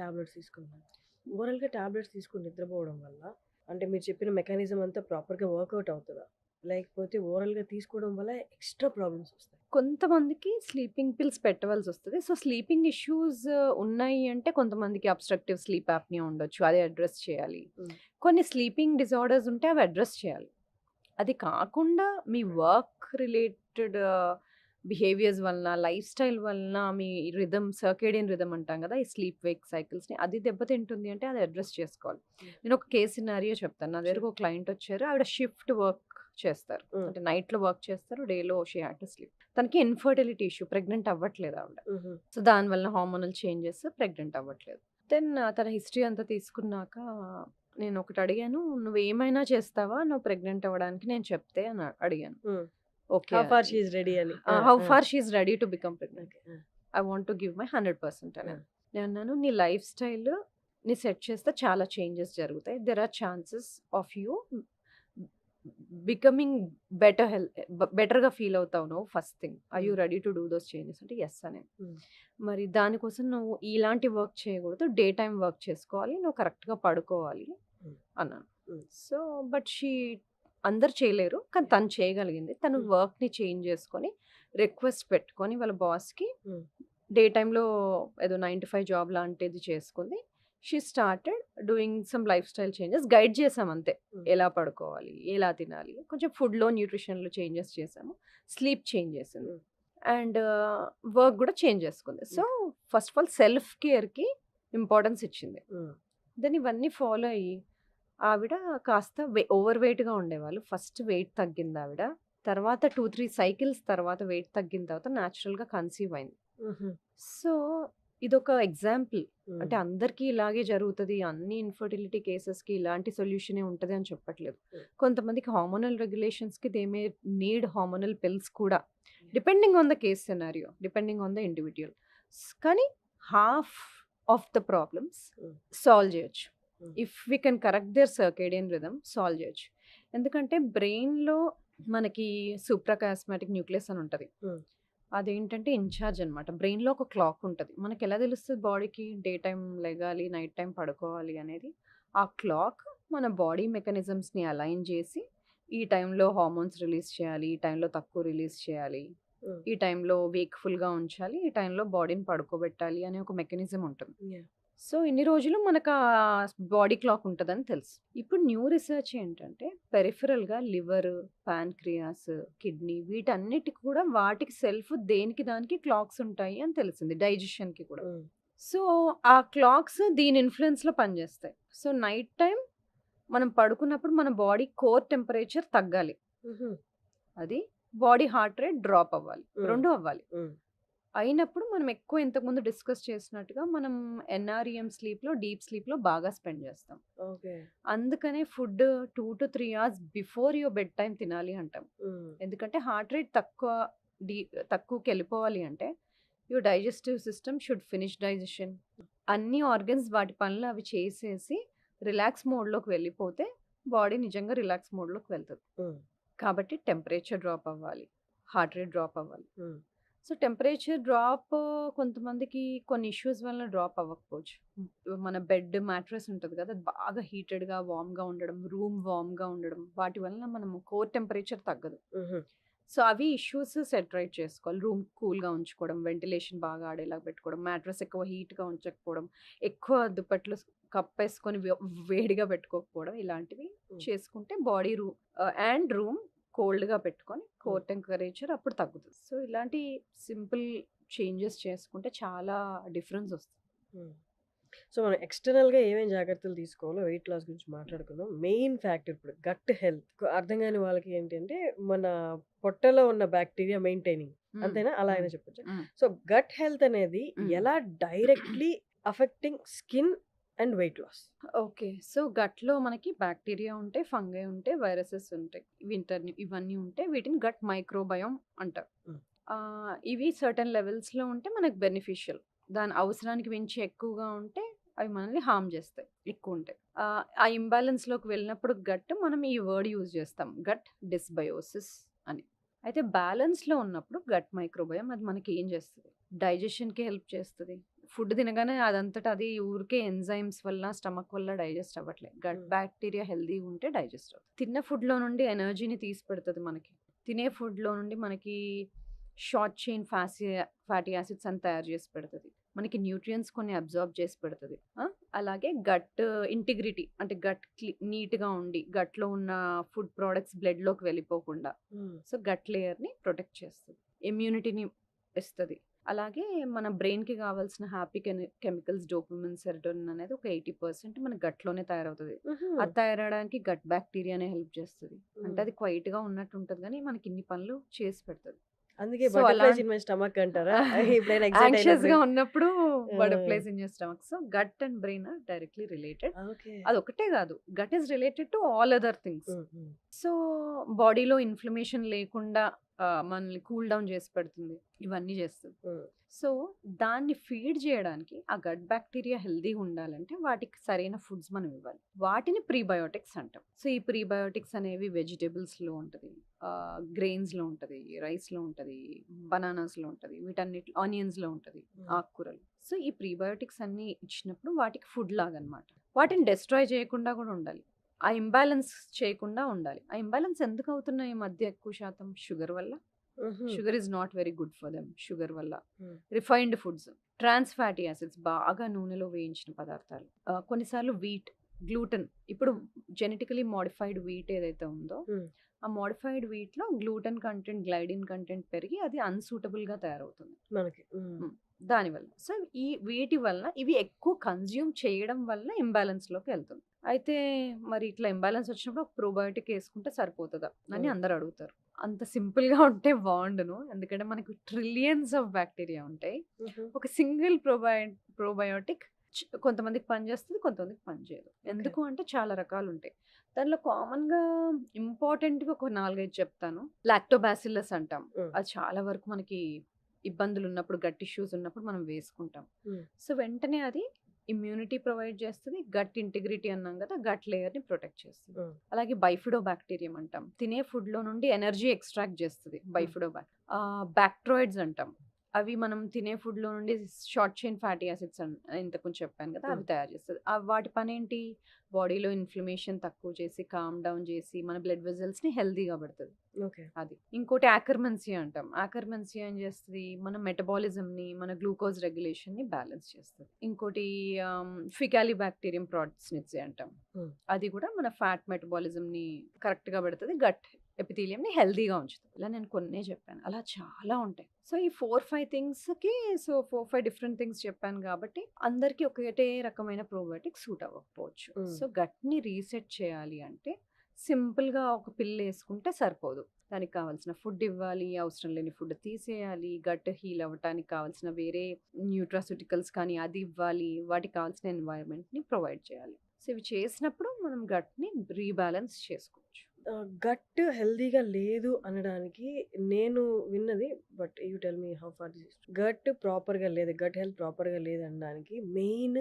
టాబ్లెట్స్ తీసుకుంటున్నారు. ఓరల్‌గా టాబ్లెట్స్ తీసుకొని నిద్రపోవడం వల్ల అంటే మీరు చెప్పిన మెకానిజం అంతా ప్రాపర్‌గా వర్కౌట్ అవుతదా? లేకపోతే ఓరల్‌గా తీసుకోవడం వల్ల ఎక్స్‌ట్రా ప్రాబ్లమ్స్ వస్తాయి? కొంతమందికి స్లీపింగ్ పిల్స్ పెట్టవలసి వస్తుంది. సో స్లీపింగ్ ఇష్యూస్ ఉన్నాయి అంటే కొంతమందికి అబ్స్ట్రక్టివ్ స్లీప్ యాప్నియా ఉండొచ్చు, అది అడ్రస్ చేయాలి. హ్మ్. కొన్ని స్లీపింగ్ డిజార్డర్స్ ఉంటే అవి అడ్రస్ చేయాలి. అది కాకుండా మీ వర్క్ రిలేటెడ్ బిహేవియర్స్ వలన, లైఫ్ స్టైల్ వలన మీ రిథమ్, సర్కేడియన్ రిథమ్ అంటాం కదా, ఈ స్లీప్ వేక్ సైకిల్స్ని, అది దెబ్బతింటుంది అంటే అది అడ్రస్ చేసుకోవాలి. నేను ఒక కేస్ సినారియో చెప్తాను. నా దగ్గరకు ఒక క్లయింట్ వచ్చారు. ఆవిడ షిఫ్ట్ వర్క్ చేస్తారు, అంటే నైట్లో వర్క్ చేస్తారు, డేలో షీ హ్యాడ్ టు స్లీప్. తనకి ఇన్ఫర్టిలిటీ ఇష్యూ, ప్రెగ్నెంట్ అవ్వట్లేదు ఆవిడ. సో దానివల్ల హార్మోనల్ చేంజెస్, ప్రెగ్నెంట్ అవ్వట్లేదు. దెన్ తన హిస్టరీ అంతా తీసుకున్నాక నేను ఒకటి అడిగాను, నువ్వు ఏమైనా చేస్తావా నువ్వు ప్రెగ్నెంట్ అవ్వడానికి నేను చెప్తే అని అడిగాను. Okay, how far she is ready అని. How far she is ready to become pregnant, okay. I want to give my 100% అని. నేను అన్నాను, నీ లైఫ్ స్టైల్ ని సెట్ చేస్తే చాలా చేంజెస్ జరుగుతాయి. There are chances of you becoming బెటర్గా ఫీల్ అవుతావు నువ్వు. First thing, are you ready to do those changes అంటే ఎస్ అని. మరి దానికోసం నువ్వు ఇలాంటి వర్క్ చేయకూడదు, డే టైం వర్క్ చేసుకోవాలి, నువ్వు కరెక్ట్గా పడుకోవాలి అన్నాను. సో బట్ అందరు చేయలేరు, కానీ తను చేయగలిగింది. తను వర్క్ని చేంజ్ చేసుకొని రిక్వెస్ట్ పెట్టుకొని వాళ్ళ బాస్కి డే టైంలో ఏదో 9 to 5 జాబ్ లాంటిది చేసుకుంది. She started doing some life style changes. Guide చేసాం అంతే, ఎలా పడుకోవాలి, ఎలా తినాలి, కొంచెం ఫుడ్లో న్యూట్రిషన్లో చేంజెస్ చేసాము, స్లీప్ చేంజ్ చేసింది, అండ్ వర్క్ కూడా చేంజ్ చేసుకుంది. So first of all self కేర్కి ఇంపార్టెన్స్ ఇచ్చింది. దెన్ ఇవన్నీ ఫాలో అయ్యి ఆవిడ కాస్త ఓవర్ వెయిట్గా ఉండేవాళ్ళు, ఫస్ట్ వెయిట్ తగ్గింది ఆవిడ. తర్వాత 2-3 సైకిల్స్ తర్వాత వెయిట్ తగ్గిన తర్వాత న్యాచురల్గా కన్సీవ్ అయింది. సో ఇదొక ఎగ్జాంపుల్. అంటే అందరికీ ఇలాగే జరుగుతుంది, అన్ని ఇన్ఫర్టిలిటీ కేసెస్కి ఇలాంటి సొల్యూషనే ఉంటుంది అని చెప్పట్లేదు. కొంతమందికి హార్మోనల్ రెగ్యులేషన్స్కి they may need hormonal pills కూడా, depending on the case scenario, depending on the individual. కానీ half of the problems solve చేయొచ్చు if we can correct their circadian rhythm, solve చేయొచ్చు. ఎందుకంటే బ్రెయిన్లో మనకి సూప్రాకాస్మాటిక్ న్యూక్లియస్ అని ఉంటుంది. అదేంటంటే ఇన్ఛార్జ్ అనమాట. బ్రెయిన్లో ఒక క్లాక్ ఉంటుంది. మనకి ఎలా తెలుస్తుంది బాడీకి డే టైం లెగాలి, నైట్ టైం పడుకోవాలి అనేది? ఆ క్లాక్ మన బాడీ మెకానిజమ్స్ని అలైన్ చేసి ఈ టైంలో హార్మోన్స్ రిలీజ్ చేయాలి, ఈ టైంలో తక్కువ రిలీజ్ చేయాలి, ఈ టైంలో వేక్ఫుల్గా ఉంచాలి, ఈ టైంలో బాడీని పడుకోబెట్టాలి అనే ఒక మెకానిజం ఉంటుంది. సో ఇన్ని రోజులు మనకు ఆ బాడీ క్లాక్ ఉంటుందని తెలుసు. ఇప్పుడు న్యూ రీసెర్చ్ ఏంటంటే పెరిఫరల్గా లివర్, ప్యాన్క్రియాస్, కిడ్నీ, వీటన్నిటికి కూడా వాటికి సెల్ఫ్ దేనికి దానికి క్లాక్స్ ఉంటాయి అని తెలిసింది, డైజెషన్కి కూడా. సో ఆ క్లాక్స్ దీని ఇన్ఫ్లుయెన్స్లో పనిచేస్తాయి. సో నైట్ టైం మనం పడుకున్నప్పుడు మన బాడీ కోర్ టెంపరేచర్ తగ్గాలి, అది బాడీ హార్ట్ రేట్ డ్రాప్ అవ్వాలి, రెండు అవ్వాలి. అయినప్పుడు మనం ఎక్కువ ఇంతకుముందు డిస్కస్ చేసినట్టుగా మనం ఎన్ఆర్ఈఎం స్లీప్లో, డీప్ స్లీప్లో బాగా స్పెండ్ చేస్తాం. అందుకనే food 2 to 3 hours before your bed time తినాలి అంటాం. ఎందుకంటే హార్ట్ రేట్ తక్కువకి వెళ్ళిపోవాలి అంటే your digestive system should finish digestion, అన్ని ఆర్గన్స్ వాటి పనులు అవి చేసేసి రిలాక్స్ మోడ్లోకి వెళ్ళిపోతే బాడీ నిజంగా రిలాక్స్ మోడ్లోకి వెళ్తుంది. కాబట్టి టెంపరేచర్ డ్రాప్ అవ్వాలి, హార్ట్ రేట్ డ్రాప్ అవ్వాలి. సో టెంపరేచర్ డ్రాప్ కొంతమందికి కొన్ని ఇష్యూస్ వల్ల డ్రాప్ అవ్వకపోవచ్చు. మన బెడ్ మ్యాట్రెస్ ఉంటుంది కదా, అది బాగా హీటెడ్గా వామ్గా ఉండడం, రూమ్ వామ్గా ఉండడం, వాటి వల్ల మనము కోర్ టెంపరేచర్ తగ్గదు. సో అవి ఇష్యూస్ సెట్ రైట్ చేసుకోవాలి. రూమ్ కూల్గా ఉంచుకోవడం, వెంటిలేషన్ బాగా ఆడేలాగా పెట్టుకోవడం, మ్యాట్రెస్ ఎక్కువ హీట్గా ఉంచకపోవడం, ఎక్కువ దుప్పట్లు కప్పేసుకొని వేడిగా పెట్టుకోకపోవడం, ఇలాంటివి చేసుకుంటే బాడీ రూమ్ కోల్డ్గా పెట్టుకొని కోర్ టెంపరేచర్ అప్పుడు తగ్గుతుంది. సో ఇలాంటి సింపుల్ చేంజెస్ చేసుకుంటే చాలా డిఫరెన్స్ వస్తుంది. సో మనం ఎక్స్టర్నల్గా ఏమేమి జాగ్రత్తలు తీసుకోవాలో వెయిట్ లాస్ గురించి మాట్లాడుకుందాం. మెయిన్ ఫ్యాక్టర్ ఇప్పుడు గట్ హెల్త్. అర్థం కాని వాళ్ళకి ఏంటంటే మన పొట్టలో ఉన్న బ్యాక్టీరియా మెయింటైనింగ్, అంతేనా? అలా అయినా చెప్పొచ్చు. సో గట్ హెల్త్ అనేది ఎలా directly affecting skin and weight loss? Okay, so గట్లో మనకి బ్యాక్టీరియా ఉంటాయి, ఫంగై ఉంటాయి, వైరసెస్ ఉంటాయి, ఇవన్నీ ఉంటాయి. వీటిని గట్ మైక్రోబయోమ్ అంటారు. ఇవి సర్టెన్ లెవెల్స్‌లో ఉంటే మనకు బెనిఫిషియల్. దాని అవసరానికి మించి ఎక్కువగా ఉంటే అవి మనల్ని హార్మ్ చేస్తాయి ఎక్కువుంటే. ఆ ఇంబాలెన్స్‌లోకి వెళ్ళినప్పుడు మనం ఈ వర్డ్ యూజ్ చేస్తాం. గట్ డిస్బయోసిస్ అని. అయితే బ్యాలెన్స్‌లో ఉన్నప్పుడు గట్ మైక్రోబయోమ్ అది మనకి ఏం చేస్తది? డైజెషన్‌కి హెల్ప్ చేస్తది. ఫుడ్ తినగానే అదంతట అది ఊరికే ఎంజైమ్స్ వల్ల, స్టమక్ వల్ల డైజెస్ట్ అవ్వట్లే. గట్ హ్మ్. బ్యాక్టీరియా హెల్తీగా ఉంటే డైజెస్ట్ అవుతుంది. తిన్న ఫుడ్‌లో నుండి ఎనర్జీని తీసి పెడతది మనకి. తినే ఫుడ్‌లో నుండి మనకి షార్ట్ చైన్ ఫ్యాటీ యాసిడ్స్ అని తయారు చేసి పెడతది. మనకి న్యూట్రియంట్స్ కొన్ని అబ్జార్బ్ చేసి పెడతది. అలాగే గట్ ఇంటిగ్రిటీ అంటే గట్ నీట్‌గా ఉండి, గట్‌లో ఉన్న ఫుడ్ ప్రొడక్ట్స్ బ్లడ్‌లోకి వెళ్ళిపోకుండా హ్మ్. సో, గట్ లేయర్‌ని ప్రొటెక్ట్ చేస్తది. ఇమ్యూనిటీని ఇస్తది. అలాగే మన బ్రెయిన్‌కి కావాల్సిన హ్యాపీ కెమికల్స్ డోపమైన్, సెరటోనిన్ అనేది ఒక 80% మన గట్‌లోనే తయారవుతది. హుహు. అది తయారవ్వడానికి గట్ బ్యాక్టీరియానే హెల్ప్ చేస్తది. అంటే హ్మ్. అది క్వైట్‌గా ఉన్నట్టు ఉంటది గానీ, మనకి ఇన్ని పనులు చేసి పెడతది. అందుకే so, butterflies in my stomach అంటారా? ఎప్పుడైనా ఎక్సైట్ అయినప్పుడు? యాంగ్షియస్‌గా ఉన్నప్పుడు ఆ! Butterflies in your stomach. So, gut and brain are డైరెక్ట్‌లీ రిలేటెడ్. ఓకే. అదొక్కటే గాదు. Gut is related to all other things. Hmm. Hmm. So, బాడీలో ఇన్‌ఫ్లమేషన్ లేకుండా మనల్ని కూల్ డౌన్ చేసి పెడుతుంది. ఇవన్నీ చేస్తది. హ్మ్. సో, దాన్ని ఫీడ్ చేయడానికి ఆ గట్ బ్యాక్టీరియా హెల్తీగా ఉండాలంటే వాటికి సరైన ఫుడ్స్ మనం ఇవ్వాలి. వాటిని ప్రీబయోటిక్స్ అంటాం. సో, ఈ ప్రీబయోటిక్స్ అనేవి వెజిటబుల్స్‌లో ఉంటది. గ్రెయిన్స్‌లో ఉంటది. రైస్‌లో ఉంటది. బనానాస్‌లో ఉంటది. ఆనియన్స్‌లో ఉంటది. హ్మ్. ఆకుకూరలు. సో, ఈ ప్రీబయోటిక్స్ అన్నీ ఇచ్చినప్పుడు వాటికి ఫుడ్ లాగనమాట. వాటిని డెస్ట్రాయ్ చేయకుండా కూడా ఉండాలి. ఆ ఇంబాలెన్స్ చేయకుండా ఉండాలి. ఆ ఇంబాలెన్స్ ఎందుకు అవుతున్నాయి ఈ మధ్య ఎక్కువ శాతం? షుగర్ వల్ల. హుహు. Sugar is not very good for them. Sugar వల్ల. హ్మ్. Refined foods, trans fatty acids బాగా నూనెలో వేయించిన పదార్థాలు. కొన్నిసార్లు వీట్, గ్లూటెన్ ఇప్పుడు జెనెటికలీ మోడిఫైడ్ వీట్ ఏదైతే ఉందో హ్మ్. ఆ మోడిఫైడ్ వీట్‌లో గ్లూటెన్ కంటెంట్, గ్లైడిన్ కంటెంట్ పెరిగి అది అన్‌సూటబుల్‌గా తయారవుతుంది. మనకి. హ్మ్. హ్మ్. దానివల్ల. సో, వీటి వలన ఇవి ఎక్కువ కన్జ్యూమ్ చేయడం వల్ల ఇంబాలెన్స్‌లోకి ఎళ్తుంది. అయితే మరి ఇట్లా ఇంబాలెన్స్ వచ్చినప్పుడు ఒక ప్రోబయోటిక్ ఏసుకుంటే సరిపోతదా? అని హ్మ్. అందరూ అడుగుతారు. అంత సింపుల్‌గా ఉంటే బావుండును. ఎందుకంటే మనకు ట్రిలియన్స్ ఆఫ్ బ్యాక్టీరియా ఉంటాయి. హుహు. ఒక సింగిల్ ప్రోబయోటిక్ కొంతమందికి పనిచేస్తది. కొంతమందికి పనిచేయదు. ఓకే. ఎందుకు అంటే చాలా రకాలుంటాయి. దానిలో కామన్‌గా ఇంపార్టెంట్‌వి ఒక 4, 5 చెప్తాను. లాక్టోబాసిల్లస్ అంటాం. హ్మ్. అది చాలా వరకు మనకి ఇబ్బందులున్నప్పుడు, గట్ ఇష్యూస్ ఉన్నప్పుడు మనం వేసుకుంటాం. హ్మ్. సో, వెంటనే అది ఇమ్యూనిటీ ప్రొవైడ్ చేస్తది. గట్ ఇంటిగ్రిటీ అన్నాం కదా! గట్ లేయర్‌ని ప్రొటెక్ట్ చేస్తది. హ్మ్. అలాగే బైఫిడోబాక్టీరియం అంటాం. తినే ఫుడ్‌లో నుండి ఎనర్జీ ఎక్స్ట్రాక్ట్ చేస్తది బ్యాక్టీరియాయిడ్స్ అంటాం. అవి మనం తినే ఫుడ్‌లో నుండి షార్ట్ చైన్ ఫ్యాటీ యాసిడ్స్ ఇంతకుముందు చెప్పాను కదా! హ్మ్. అవి తయారు చేస్తది. వాటి పనేంటి? బాడీలో ఇన్‌ఫ్లమేషన్ తక్కువ చేసి, కామ్ డౌన్ చేసి, మన బ్లడ్ వెసెల్స్‌ని హెల్తీగా పెడతది. ఓకే. అది. ఇంకోటి యాకర్మన్సియా అంటాం. యాకర్మన్సియా ఏం చేస్తది? మన మెటబాలిజంని, మన గ్లూకోజ్ రెగ్యులేషన్‌ని బ్యాలెన్స్ చేస్తది. ఇంకోటి ఫికాలిబాక్టీరియం ప్రాట్స్నిట్సే అంటాం. హ్మ్. అది కూడా మన ఫ్యాట్ మెటబాలిజంని కరెక్ట్‌గా పెడతది. గట్ ఎపిథీలియంని హెల్తీగా ఉంచుతది. ఇలా నేను కొన్నే చెప్పాను. అలా చాలా ఉంటాయి. సో, ఈ 4, 5 థింగ్స్‌కి 4, 5 డిఫరెంట్ థింగ్స్ చెప్పాను కాబట్టి అందరికి ఒకటే రకమైన ప్రోబయోటిక్ సూట్ అవ్వకపోవచ్చు. హ్మ్. సో, గట్‌ని రీసెట్ చేయాలి అంటే సింపుల్‌గా ఒక పిల్లేసుకుంటే సరిపోదు. దానికి కావాల్సిన ఫుడ్ ఇవ్వాలి. అవసరం లేని ఫుడ్ తీసేయాలి. గట్ హీల్ అవ్వటానికి కావాల్సిన వేరే న్యూట్రాస్యూటికల్స్ కానీ అది ఇవ్వాలి. వాటికి కావాల్సిన ఎన్వైర్న్‌మెంట్‌ని ప్రొవైడ్ చేయాలి. సో, ఇవి చేసినప్పుడు మనం గట్‌ని రీబాలన్స్ చేసుకోవచ్చు. గట్ హెల్తీగా లేదు అనడానికి నేను విన్నది, but you tell me how far this is true. Gut ప్రాపర్‌గా లేదు. గట్ హెల్త్ ప్రాపర్‌గా లేదనడానికి మెయిన్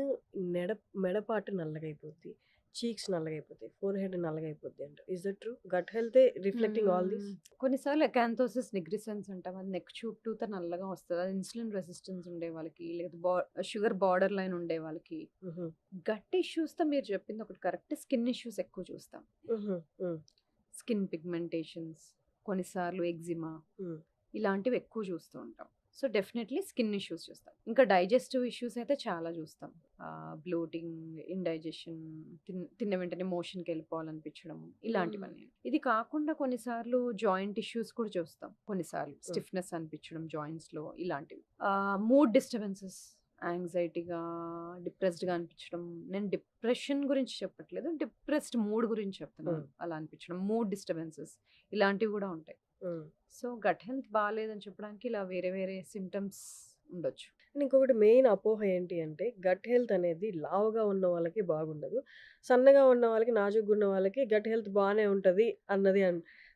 మెడపాటు నల్లగైపోద్ది. చీక్స్ నల్లగైపోతాయి. ఫోర్‌హెడ్ నల్లగైపోద్ది అంట. Is that true? గట్ హెల్తే రిఫ్లెక్టింగ్ ఆల్ దిస్? కొన్నిసార్లు అకాంతోసిస్ నిగ్రిసెన్స్ అంటాం. అది నెక్ చుట్టూతా నల్లగా వస్తది. అది ఇన్సులిన్ రెసిస్టెన్స్ ఉండే వాళ్ళకి, లేదా షుగర్ బార్డర్ లైన్ ఉండే వాళ్ళకి. హుహు. గట్ ఇష్యూస్‌తో మీరు చెప్పింది ఒకటి కరెక్ట్. స్కిన్ ఇష్యూస్ ఎక్కువ చూస్తాం. హుహు. హ్మ్. స్కిన్ పిగ్మెంటేషన్స్, కొన్నిసార్లు ఎగ్జిమా హ్మ్. ఇలాంటివి ఎక్కువ చూస్తూ ఉంటాం. సో, డెఫినెట్‌లీ స్కిన్ ఇష్యూస్ చూస్తాం. ఇంకా డైజెస్టివ్ ఇష్యూస్ అయితే చాలా చూస్తాం. బ్లోటింగ్, ఇండైజెషన్, తిన్న వెంటనే మోషన్‌కెళ్ళిపోవాలనిపించడం ఇలాంటివన్నీ. ఇది కాకుండా కొన్నిసార్లు జాయింట్ ఇష్యూస్ కూడా చూస్తాం. కొన్నిసార్లు హ్మ్. స్టిఫ్‌నెస్ అనిపించడం జాయింట్స్‌లో ఇలాంటివి. మూడ్ డిస్టర్బెన్సెస్, యాంగ్జైటీగా, డిప్రెస్డ్‌గా అనిపించడం. నేను డిప్రెషన్ గురించి చెప్పట్లేదు. డిప్రెస్డ్ మూడ్ గురించి చెప్తున్నాను. హ్మ్. అలా అనిపించడం. మూడ్ డిస్టర్బెన్సెస్ ఇలాంటివి కూడా ఉంటాయి. హ్మ్. సో, గట్ హెల్త్ బాలేదని చెప్పడానికి ఇలా వేరే వేరే సింప్టమ్స్ ఉండొచ్చు. అండ్ ఇంకొకటి మెయిన్ అపోహ ఏంటి అంటే, గట్ హెల్త్ అనేది లావుగా ఉన్న వాళ్ళకి బాగుండదు. సన్నగా ఉన్న వాళ్ళకి, నాజూగ్గా ఉన్న వాళ్ళకి గట్ హెల్త్ బానే ఉంటది అన్నది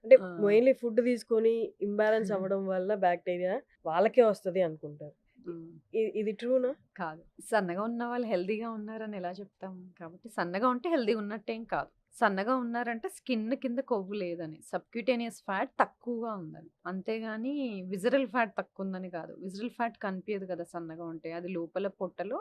అంటే ఆ. మెయిన్లీ ఫుడ్ తీసుకొని ఇంబ్యాలెన్స్ హ్మ్. అవ్వడం వల్ల బ్యాక్టీరియా వాళ్ళకే వస్తది అనుకుంటారు. హ్మ్. ఇది ట్రూనా? కాదు. సన్నగా ఉన్న వాళ్ళు హెల్తీగా ఉన్నారని ఎలా చెప్తాం? కాబట్టి సన్నగా ఉంటే హెల్తీగా ఉన్నట్టేం కాదు. సన్నగా ఉన్నారంటే స్కిన్ కింద కొవ్వు లేదని. సబ్క్యూటేనియస్ ఫ్యాట్ తక్కువగా ఉందని. అంతేగాని విజరల్ ఫ్యాట్ తక్కువుందని కాదు. విజరల్ ఫ్యాట్ కనిపియదు కదా సన్నగా ఉంటే. అది లోపల పొట్టలో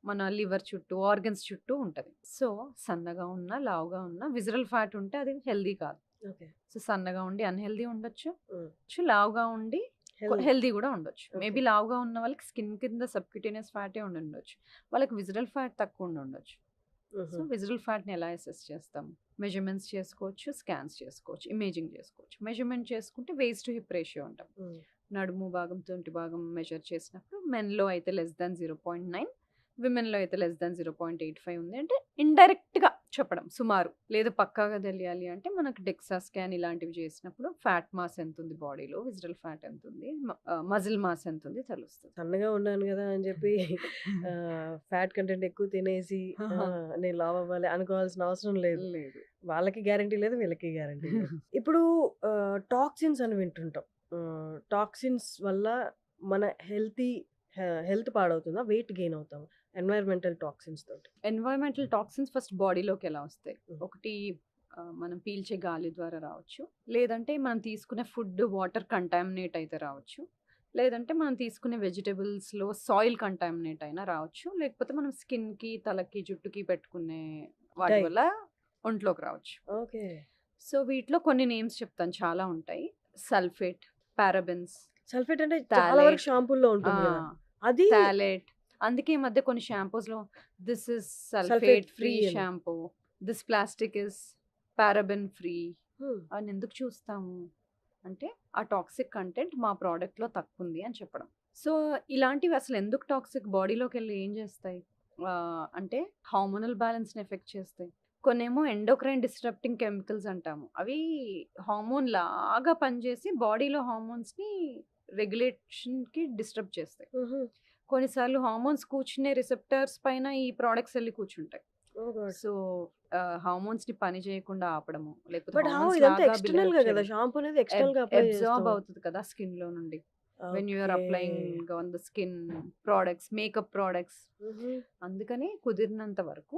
మన లివర్ చుట్టూ, ఆర్గన్స్ చుట్టూ ఉంటది. సో, సన్నగా ఉన్నా, లావుగా ఉన్నా విజరల్ ఫ్యాట్ ఉంటే అది హెల్తీ కాదు. ఓకే. సో, సన్నగా ఉండి అన్‌హెల్తీ ఉండొచ్చు. హ్మ్. లావుగా ఉండి హెల్తీ. హెల్తీ గూడా ఉండొచ్చు. ఓకే. మేబీ లావుగా ఉన్న వాళ్ళకి స్కిన్ కింద సబ్క్యూటేనియస్ ఫ్యాటే ఉండుండొచ్చు. వాళ్ళకి విజరల్ ఫ్యాట్ తక్కువ ఉండుండొచ్చు. సో, హుహు. విజరల్ ఫ్యాట్‌ని ఎలా అసెస్ చేస్తాం? మెజర్‌మెంట్స్ చేసుకోవచ్చు, స్కాన్స్ చేసుకోవచ్చు, ఇమేజింగ్ చేసుకోవచ్చు. మెజర్‌మెంట్ చేసుకుంటే వేస్ట్ టు హిప్ రేషియో అంటాం. హ్మ్. నడుము భాగం, తుంటి భాగం మెజర్ చేసినప్పుడు మెన్‌లో అయితే లెస్ థాన్ 0.9, విమెన్‌లో అయితే లెస్ థాన్ 0.85 ఉంది. అంటే ఇండైరెక్ట్‌గా చెప్పడం సుమారు. లేదు పక్కాగా తెలియాలి అంటే మనకు డెక్సా స్కాన్ ఇలాంటివి చేసినప్పుడు ఫ్యాట్ మాస్ ఎంతుంది బాడీలో, విజరల్ ఫ్యాట్ ఎంతుంది, మజిల్ మాస్ ఎంతుంది తెలుస్తది. సన్నగా ఉన్నాను గదా! అని చెప్పి ఫ్యాట్ కంటెంట్ ఎక్కువ తినేసి నేను లావు అవ్వాలి అనుకోవాల్సిన అవసరం లేదు. లేదు. వాళ్ళకి గ్యారంటీ లేదు. వీళ్ళకి గ్యారంటీ లేదు. ఇప్పుడు టాక్సిన్స్ అని వింటుంటాం. టాక్సిన్స్ వల్ల మన హెల్త్ పాడవుతుందా? వెయిట్ గెయిన్ అవుతామా? ఎన్వైర్మెంటల్ టాక్సిన్స్ తోటి. ఎన్వైరన్మెంటల్ టాక్సిన్స్ ఫస్ట్ బాడీలోకి ఎలా వస్తాయి? హ్మ్. ఒకటి మనం పీల్చే గాలి ద్వారా రావచ్చు. లేదంటే మనం తీసుకునే ఫుడ్, వాటర్ కంటామినేట్ అయితే రావచ్చు. లేదంటే మనం తీసుకునే వెజిటబుల్స్‌లో సాయిల్ కంటామినేట్ అయినా రావచ్చు. లేకపోతే మనం స్కిన్‌కి, తలకి, జుట్టుకి పెట్టుకునే వాటి డైట్. వల్ల ఒంట్లోకి రావచ్చు. ఓకే. సో, వీటిలో కొన్ని నేమ్స్ చెప్తాను చాలా ఉంటాయి. సల్ఫేట్, పారాబెన్స్, సల్ఫేట్ అంటే చాలా వరకు థాలేట్, షాంపూల్లో ఆ! ఉంటుంది గదా! అది థాలేట్. అందుకే ఈ మధ్య కొన్ని షాంపూస్‌లో this is sulphate sulphate free free అని. Shampoo, this plastic is paraben free hmm. అని ఎందుకు చూస్తాము? అంటే ఆ టాక్సిక్ కంటెంట్ మా ప్రొడక్ట్‌లో తక్కువుంది అని చెప్పడం. సో, ఇలాంటివి అసలు ఎందుకు టాక్సిక్ బాడీలోకెళ్ళి ఏం చేస్తాయి? అంటే హార్మోనల్ బ్యాలెన్స్‌ని ఎఫెక్ట్ చేస్తాయి. కొన్నేమో ఎండోక్రైన్ డిస్రప్టింగ్ కెమికల్స్ అంటాము. అవి హార్మోన్ లాగా పనిచేసి బాడీలో హార్మోన్స్‌ని రెగ్యులేషన్‌కి డిస్టర్బ్ చేస్తాయి. హుహు. కొన్నిసార్లు హార్మోన్స్ కూర్చునే రిసెప్టర్స్ పైన ఈ ప్రొడక్ట్స్ ఎళ్లి కూర్చుంటాయి. ఓహ్ గాడ్! సో, హార్మోన్స్‌ని పని చేయకుండా ఆపడము, లేకపోతే బట్ హౌ హార్మోన్స్ ఇదంతా లాగా బిహేవ్ ఎక్స్‌టర్నల్‌గా గదా! చేయడం. షాంపూ అనేది ఎక్స్‌టర్నల్‌గా అప్లై అబ్జార్బ్ చేస్తాం. అవుతది కదా స్కిన్‌లో నుండి. When you are okay. Applying on the skin products, makeup products. హుహు. అందుకని కుదిరినంత వరకు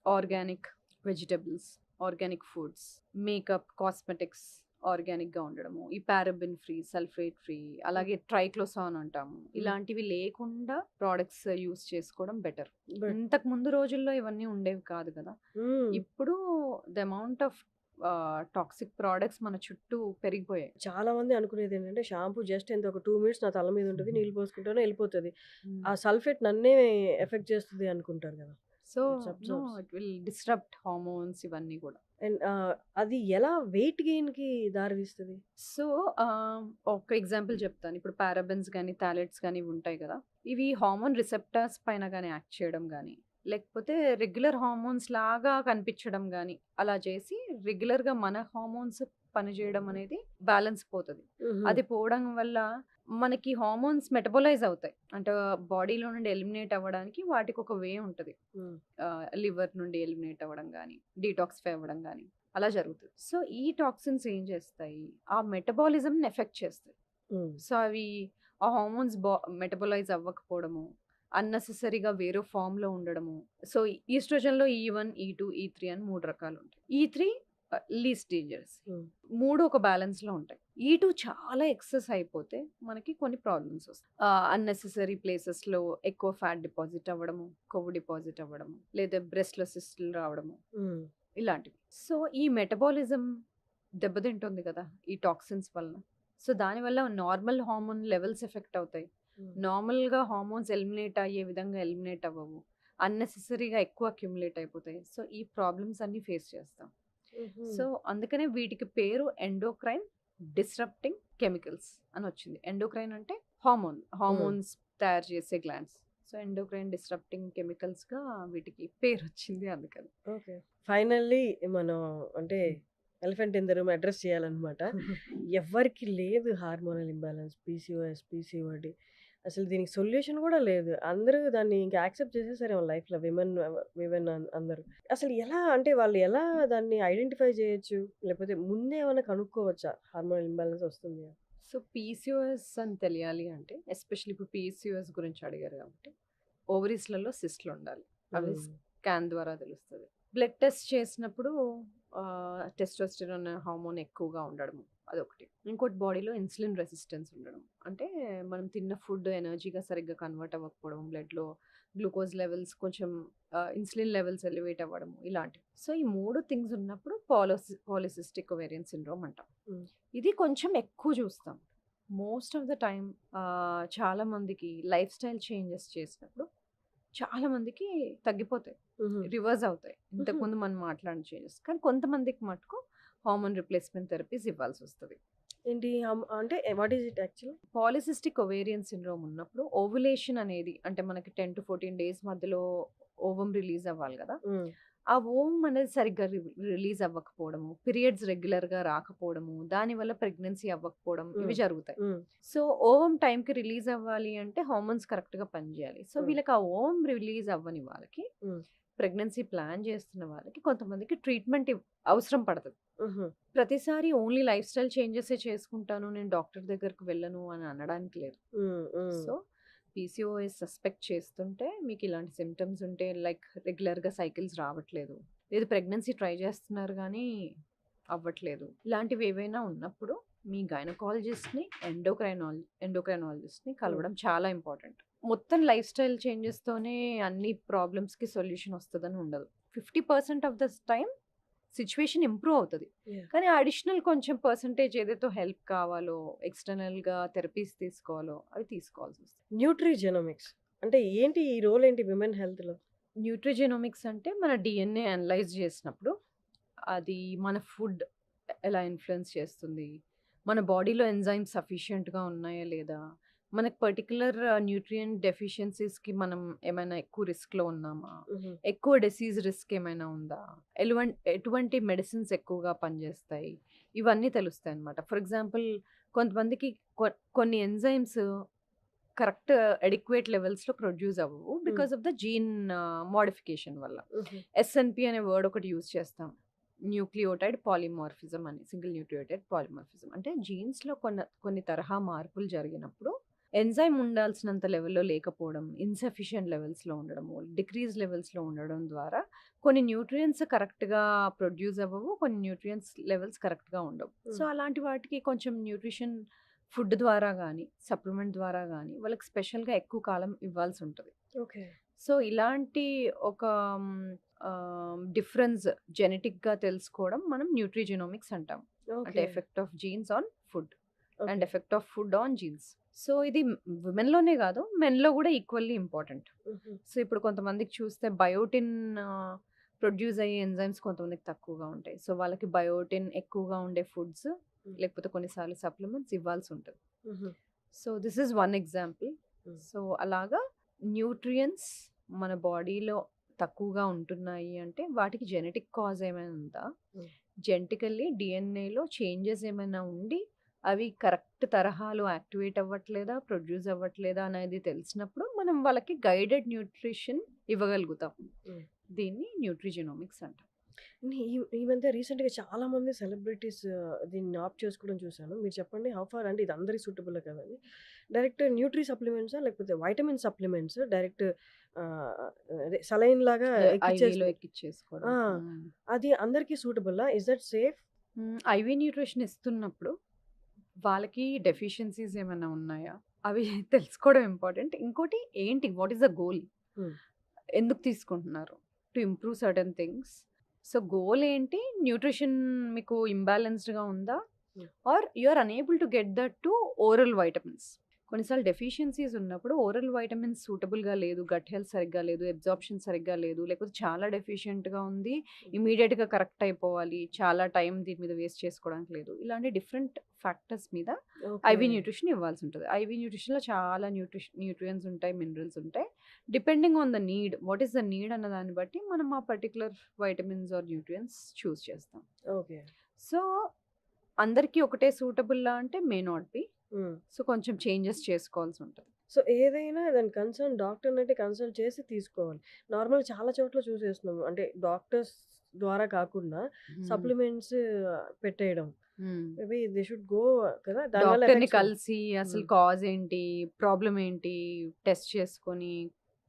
organic vegetables, organic foods, makeup, cosmetics ఆర్గానిక్‌గా ఉండడము. ఈ పారాబెన్ ఫ్రీ, సల్ఫేట్ ఫ్రీ, అలాగే ట్రైక్లోసాన్ అంటాము. ఇలాంటివి లేకుండా ప్రొడక్ట్స్ యూజ్ చేసుకోవడం బెటర్. బట్ ఇంతకు ముందు రోజుల్లో ఇవన్నీ ఉండేవి కాదు కదా! హ్మ్. ఇప్పుడు the amount of toxic products మన చుట్టూ పెరిగిపోయాయి. చాలా మంది అనుకునేదేంటంటే షాంపూ జస్ట్ ఎంత ఒక 2 మినిట్స్ నా తల మీద ఉంటది. నీళ్ళు పోసుకుంటాను ఎళ్ళిపోతది. ఆ సల్ఫేట్ నన్నే ఎఫెక్ట్ చేస్తది అనుకుంటారు గదా! So, it's no absorbs. It will disrupt hormones ఇవన్నీ కూడా. అండ్ అది ఎలా వెయిట్ గెయిన్‌కి దారి తీస్తది? సో, ఒక ఎగ్జాంపుల్ చెప్తాను. ఇప్పుడు పారాబెన్స్ గాని, థాలెట్స్ గాని ఇవి ఉంటాయి కదా! ఇవి హార్మోన్ రిసెప్టర్స్ పైన గాని యాక్ట్ చేయడం గాని, లేకపోతే రెగ్యులర్ హార్మోన్స్ లాగా కనిపించడం గాని, అలా చేసి రెగ్యులర్‌గా మన హార్మోన్స్ పనిచేయడం అనేది బ్యాలెన్స్ పోతది. హుహు. అది పోవడం వల్ల మనకి హార్మోన్స్ మెటబోలైజ్ అవుతాయి. అంటే బాడీలో నుండి ఎలిమినేట్ అవ్వడానికి వాటికి ఒక వే ఉంటది. హ్మ్. లివర్ నుండి ఎలిమినేట్ అవ్వడం గాని, డీటాక్సిఫై అవ్వడం గాని అలా జరుగుతది. సో, ఈ టాక్సిన్స్ ఏం చేస్తాయి? ఆ మెటబాలిజంని ఎఫెక్ట్ చేస్తాయి. హ్మ్. సో, అవి ఆ హార్మోన్స్ మెటబలైజ్ అవ్వకపోవడము, అన్నెసెసరీగా వేరే ఫార్మ్‌లో ఉండడము. సో, ఈస్ట్రోజన్‌లో E1, E2, E3 అని 3 రకాలుంటాయి. E3 least dangerous. హ్మ్. 3 ఒక బ్యాలెన్స్‌లో ఉంటాయి. E2 చాలా ఎక్సెస్ అయిపోతే మనకి కొన్ని ప్రాబ్లమ్స్ వస్తాయి. అన్నెసెసరీ ప్లేసెస్‌లో ఎక్కువ ఫ్యాట్ డిపాజిట్ అవ్వడము, కొవ్వు డిపాజిట్ అవ్వడము, లేదా బ్రెస్ట్‌లో సిస్టులు రావడము, హ్మ్. ఇలాంటివి. సో, ఈ మెటబాలిజం దెబ్బతింటుంది కదా! ఈ టాక్సిన్స్ వలన. సో, దానివల్ల నార్మల్ హార్మోన్ లెవెల్స్ ఎఫెక్ట్ అవుతాయి. హ్మ్. నార్మల్‌గా హార్మోన్స్ ఎలిమినేట్ అయ్యే విధంగా ఎలిమినేట్ అవ్వవు. అన్నెసెసరీగా ఎక్కువ అక్యుములేట్ అయిపోతాయి. సో, ఈ ప్రాబ్లమ్స్ అన్నీ ఫేస్ చేస్తాం. హుహు. సో, అందుకనే వీటికి పేరు ఎండోక్రైన్ డిస్రప్టింగ్ కెమికల్స్ అని వచ్చింది. ఎండోక్రైన్ అంటే హ్మ్. హార్మోన్స్ తయారు చేసే గ్లాండ్స్. సో, ఎండోక్రైన్ డిస్రప్టింగ్ కెమికల్స్‌గా వీటికి పేరొచ్చింది అందుకని. ఓకే. ఫైనల్లీ మనం అంటే elephant in the room address చేయాలన్నమాట. ఎవ్వరికీ లేదు హార్మోనల్ ఇంబాలెన్స్, పీసీఓఎస్, పీసీఓడి. అసలు దీనికి సొల్యూషన్ గూడా లేదు. అందరూ దాన్ని ఇంకా యాక్సెప్ట్ చేసేసారేమో లైఫ్‌లో విమెన్ అందరూ. అసలు ఎలా అంటే వాళ్ళు ఎలా దాన్ని ఐడెంటిఫై చేయొచ్చు? లేకపోతే ముందే ఏమన్నా కనుక్కోవచ్చా? హార్మోనల్ ఇంబాలెన్స్ వస్తుంది అని? సో పీసీఓఎస్ అని తెలియాలి అంటే ఎస్పెషల్లీ ఇప్పుడు పీసీఓఎస్ గురించి అడిగారు కాబట్టి ఓవరీస్లలో సిస్ట్లు ఉండాలి. అవి హ్మ్. స్కాన్ ద్వారా తెలుస్తుంది. బ్లడ్ టెస్ట్ చేసినప్పుడు టెస్టోస్టెరాన్ హార్మోన్ ఎక్కువగా ఉండడం అదొకటి. ఇంకోటి బాడీలో ఇన్సులిన్ రెసిస్టెన్స్ ఉండడం. అంటే మనం తిన్న ఫుడ్ ఎనర్జీగా సరిగ్గా కన్వర్ట్ అవ్వకపోవడం, బ్లడ్‌లో గ్లూకోజ్ లెవెల్స్ కొంచెం ఇన్సులిన్ లెవెల్స్ ఎలివేట్ అవ్వడము ఇలాంటివి. సో ఈ 3 థింగ్స్ ఉన్నప్పుడు పాలిసిస్టిక్ ఒవేరియన్ సిండ్రోమ్ అంటాం. హ్మ్. ఇది కొంచెం ఎక్కువ చూస్తాం. మోస్ట్ ఆఫ్ ద టైమ్ చాలా మందికి లైఫ్ స్టైల్ చేంజెస్ చేసినప్పుడు చాలా మందికి తగ్గిపోతాయి. హుహు. రివర్స్ అవుతాయి. హుహు. ఇంతకుముందు మనం మాట్లాడిన చేంజెస్. కానీ కొంతమందికి మటుకు హార్మోన్ రిప్లేస్మెంట్ థెరపీస్ ఇవ్వాల్సొస్తది. ఏంటి అంటే what is it actually? Polycystic ovarian syndrome ఉన్నప్పుడు ఓవ్యులేషన్ అనేది అంటే మనకి 10-14 డేస్ మధ్యలో ఓవం రిలీజ్ అవ్వాలి గదా! హ్మ్. ఆ ఓవం అనేది సరిగ్గా రిలీజ్ అవ్వకపోవడము, పీరియడ్స్ రెగ్యులర్‌గా రాకపోవడము, దానివల్ల ప్రెగ్నెన్సీ అవ్వకపోవడం ఇవి హ్మ్. జరుగుతాయి. హ్మ్. సో, ఓవం టైంకి రిలీజ్ అవ్వాలి అంటే హార్మోన్స్ కరెక్ట్‌గా పనిచేయాలి. సో, హ్మ్. వీళ్ళకి ఆ ఓవం రిలీజ్ అవ్వని వాళ్ళకి హ్మ్. ప్రెగ్నెన్సీ ప్లాన్ చేస్తున్న వాళ్ళకి కొంతమందికి ట్రీట్మెంట్ అవసరం పడతది. హుహు. ప్రతిసారి ఓన్లీ లైఫ్ స్టైల్ చేంజెసే చేసుకుంటాను. నేను డాక్టర్ దగ్గరికి వెళ్ళను అని అనడానికి లేదు. హ్మ్. హ్మ్. సో, పీసీఓఎస్ సస్పెక్ట్ చేస్తుంటే మీకు ఇలాంటి సింప్టమ్స్ ఉంటే లైక్ రెగ్యులర్‌గా సైకిల్స్ రావట్లేదు. లేదు ప్రెగ్నెన్సీ ట్రై చేస్తున్నారు గానీ అవ్వట్లేదు. ఇలాంటివి ఏవైనా ఉన్నప్పుడు మీ గైనకాలజిస్ట్‌ని, ఎండోక్రైనాలజిస్ట్‌ని హ్మ్. కలవడం చాలా ఇంపార్టెంట్. మొత్తం లైఫ్ స్టైల్ చేంజెస్‌తోనే అన్ని ప్రాబ్లమ్స్‌కి సొల్యూషన్ వస్తదని ఉండదు. 50% of the time situation improve అవుతది. యాహ్! కానీ అడిషనల్ కొంచెం పర్సెంటేజ్ ఏదైతే హెల్ప్ కావాలో, ఎక్స్‌టర్నల్‌గా థెరపీస్ తీసుకోవాలో అవి తీసుకోవాల్సొస్తది. న్యూట్రిజెనోమిక్స్ అంటే ఏంటి? ఈ రోల్ ఏంటి విమెన్ హెల్త్‌లో? న్యూట్రిజెనోమిక్స్ అంటే మన డీఎన్ఏ అనలైజ్ చేసినప్పుడు అది మన ఫుడ్ ఎలా ఇన్‌ఫ్లుయెన్స్ చేస్తుంది? మన బాడీలో ఎంజైమ్స్ సఫిషియెంట్‌గా ఉన్నాయా లేదా? మనకు పర్టిక్యులర్ న్యూట్రియంట్ డెఫిషియన్సీస్‌కి మనం ఏమైనా ఎక్కువ రిస్క్‌లో ఉన్నామా? హుహు. ఎక్కువ డిసీజ్ రిస్క్ ఏమైనా ఉందా? ఎటువంటి మెడిసిన్స్ ఎక్కువగా పనిచేస్తాయి? ఇవన్నీ తెలుస్తాయన్నమాట. ఫర్ ఎగ్జాంపుల్ కొంతమందికి కొన్ని ఎంజైమ్స్ కరెక్ట్ అడిక్వేట్ లెవెల్స్‌లో ప్రొడ్యూస్ అవ్వవు. హ్మ్. Because of the gene modification వల్ల. హుహు. ఎస్ఎన్‌పి అనే వర్డ్ ఒకటి యూజ్ చేస్తాం. న్యూక్లియోటైడ్ పాలిమార్ఫిజం అని. Single nucleotide polymorphism. అంటే జీన్స్‌లో కొన్ని తరహా మార్పులు జరిగినప్పుడు ఎంజైమ్ ఉండాల్సినంత లెవెల్‌లో లేకపోవడం, ఇన్‌సఫిషియెంట్ లెవెల్స్‌లో ఉండడము, డిక్రీజ్ లెవెల్స్‌లో ఉండడం ద్వారా కొన్ని న్యూట్రియంట్స్ కరెక్ట్‌గా ప్రొడ్యూస్ అవ్వవు. కొన్ని న్యూట్రియంట్స్ లెవెల్స్ కరెక్ట్‌గా ఉండవు. సో, హ్మ్. అలాంటి వాటికి కొంచెం న్యూట్రిషన్ ఫుడ్ ద్వారా గానీ, సప్లిమెంట్ ద్వారా గానీ వాళ్ళకి స్పెషల్‌గా ఎక్కువ కాలం ఇవ్వాల్సుంటది. ఓకే. సో, ఇలాంటి ఒక డిఫరెన్స్ జెనెటిక్‌గా తెలుసుకోవడం మనం న్యూట్రిజెనోమిక్స్ అంటాం. అంటే okay. Effect of jeans on food and okay. Effect of food on jeans. So, ఇది విమెన్‌లోనే కాదు మెన్‌లో కూడా ఈక్వల్లీ ఇంపార్టెంట్. హుహు. సో, ఇప్పుడు కొంతమందికి చూస్తే బయోటిన్ ప్రొడ్యూస్ అయ్యే ఎంజైమ్స్ కొంతమందికి తక్కువగా ఉంటాయి. సో, వాళ్ళకి బయోటిన్ ఎక్కువగా ఉండే ఫుడ్స్ హ్మ్. లేకపోతే కొన్నిసార్లు సప్లిమెంట్స్ ఇవ్వాల్సుంటది. హుహు. So, this is one example. హ్మ్. సో, అలాగా న్యూట్రియంట్స్ మన బాడీలో తక్కువగా ఉంటున్నాయి అంటే వాటికి జెనెటిక్ కాజ్ ఏమైనా ఉందా? హ్మ్. జెనెటికల్లీ డీఎన్ఏలో చేంజెస్ ఏమైనా ఉండి అవి కరెక్ట్ తరహాలో యాక్టివేట్ అవ్వట్లేదా? ప్రొడ్యూస్ అవ్వట్లేదా? అనేది తెలిసినప్పుడు మనం వాళ్ళకి గైడెడ్ న్యూట్రిషన్ ఇవ్వగలుగుతాం. హ్మ్. దీన్ని న్యూట్రిజెనోమిక్స్ అంటాం. ఈ ఈ మధ్య రీసెంట్‌గా చాలామంది సెలబ్రిటీస్ దీన్ని ఆప్ట్ చేసుకోవడం చూసాను. మీరు చెప్పండి హౌ ఫార్ అంటే ఇది అందరికి సూటబుల్ కాదని. డైరెక్ట్ న్యూట్రి సప్లిమెంట్సా? లేకపోతే వైటమిన్ సప్లిమెంట్స్ డైరెక్ట్ ఆహ్, అదే సలైన్ లాగా ఐవీలో ఎక్కిచ్చేసి ఎక్కిచ్చేసుకోవడం. ఆ! అది అందరికి సూటబుల్లా? Is that safe? IV nutrition ఇస్తున్నప్పుడు వాళ్ళకి డెఫిషియన్సీస్ ఏమైనా ఉన్నాయా? అవి తెలుసుకోవడం ఇంపార్టెంట్. ఇంకోటి ఏంటి? What is the goal? హ్మ్. ఎందుకు తీసుకుంటున్నారు? To improve certain things. So, goal ఏంటి? న్యూట్రిషన్ మీకు ఇంబాలెన్స్డ్‌గా ఉందా? హ్మ్. Are you are unable to get that to oral vitamins. కొన్నిసార్లు డెఫిషియన్సీస్ ఉన్నప్పుడు ఓరల్ వైటమిన్స్ సూటబుల్‌గా లేదు, గట్ హెల్త్ సరిగ్గా లేదు, అబ్జార్ప్షన్ సరిగ్గా లేదు, లేకపోతే చాలా డెఫిషియెంట్‌గా ఉంది, ఇమ్మీడియేట్‌గా కరెక్ట్ అయిపోవాలి, చాలా టైం దీని మీద వేస్ట్ చేసుకోవడానికి లేదు. ఇలాంటి డిఫరెంట్ ఫ్యాక్టర్స్ మీద ఐవీ ఓకే. న్యూట్రిషన్ ఇవ్వాల్సి ఉంటది. ఐవీ న్యూట్రిషన్‌లో చాలా న్యూట్రియంట్స్ ఉంటాయి, మినరల్స్ ఉంటాయి. Depending on the need, what is the need అన్న దాన్ని బట్టి మనం ఆ పర్టిక్యులర్ వైటమిన్స్ ఆర్ న్యూట్రియంట్స్ చూస్ చేస్తాం. ఓకే. సో, అందరికీ ఒకటే సూటబుల్లా అంటే మే నాట్ బి. హ్మ్. సో, కొంచెం చేంజెస్ చేసుకోవాల్సి ఉంటది. సో, ఏదైనా దాని కన్సర్న్ డాక్టర్‌నైతే కన్సల్ట్ చేసి తీసుకోవాలి. నార్మల్‌గా చాలా చోట్ల చూసేస్తున్నాము. అంటే డాక్టర్స్ ద్వారా కాకుండా హ్మ్. సప్లిమెంట్స్ పెట్టేయడం. హ్మ్. మేబీ దే షుడ్ గో కదా! దానివల్ల డాక్టర్‌ని ఎఫెక్ట్స్ కలిసి అసలు హ్మ్. కాజ్ ఏంటి? ప్రాబ్లమ్ ఏంటి? టెస్ట్ చేసుకొని,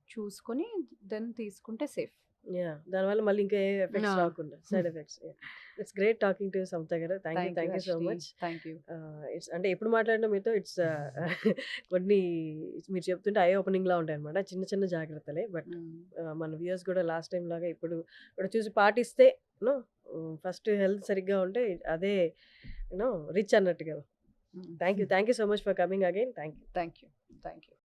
చూసుకొని దెన్ తీసుకుంటే సేఫ్. యాహ్! దానివల్ల మళ్ళీ ఇంకా ఏ ఎఫెక్ట్స్ ఆ! రాకుండా side effects. Yeah! It's great talking to you Samatha గారు. Thank you thank you so Harshini. Much. Thank you. It's అంటే ఎప్పుడు మాట్లాడినా మీతో ఇట్స్ కొన్ని మీరు చెప్తుంటే ఐ ఓపెనింగ్‌లా ఉంటాయన్నమాట. చిన్న చిన్న జాగ్రత్తలే. బట్ హ్మ్. మన వ్యూయర్స్ కూడా లాస్ట్ టైమ్ లాగా ఇప్పుడు కూడా చూసి పాటిస్తే నో ఫస్ట్ హెల్త్ సరిగ్గా ఉంటే అదే రిచ్ అన్నట్టు కదా! హ్మ్. Thank you so much for coming again. Thank you. Thank you. Thank you.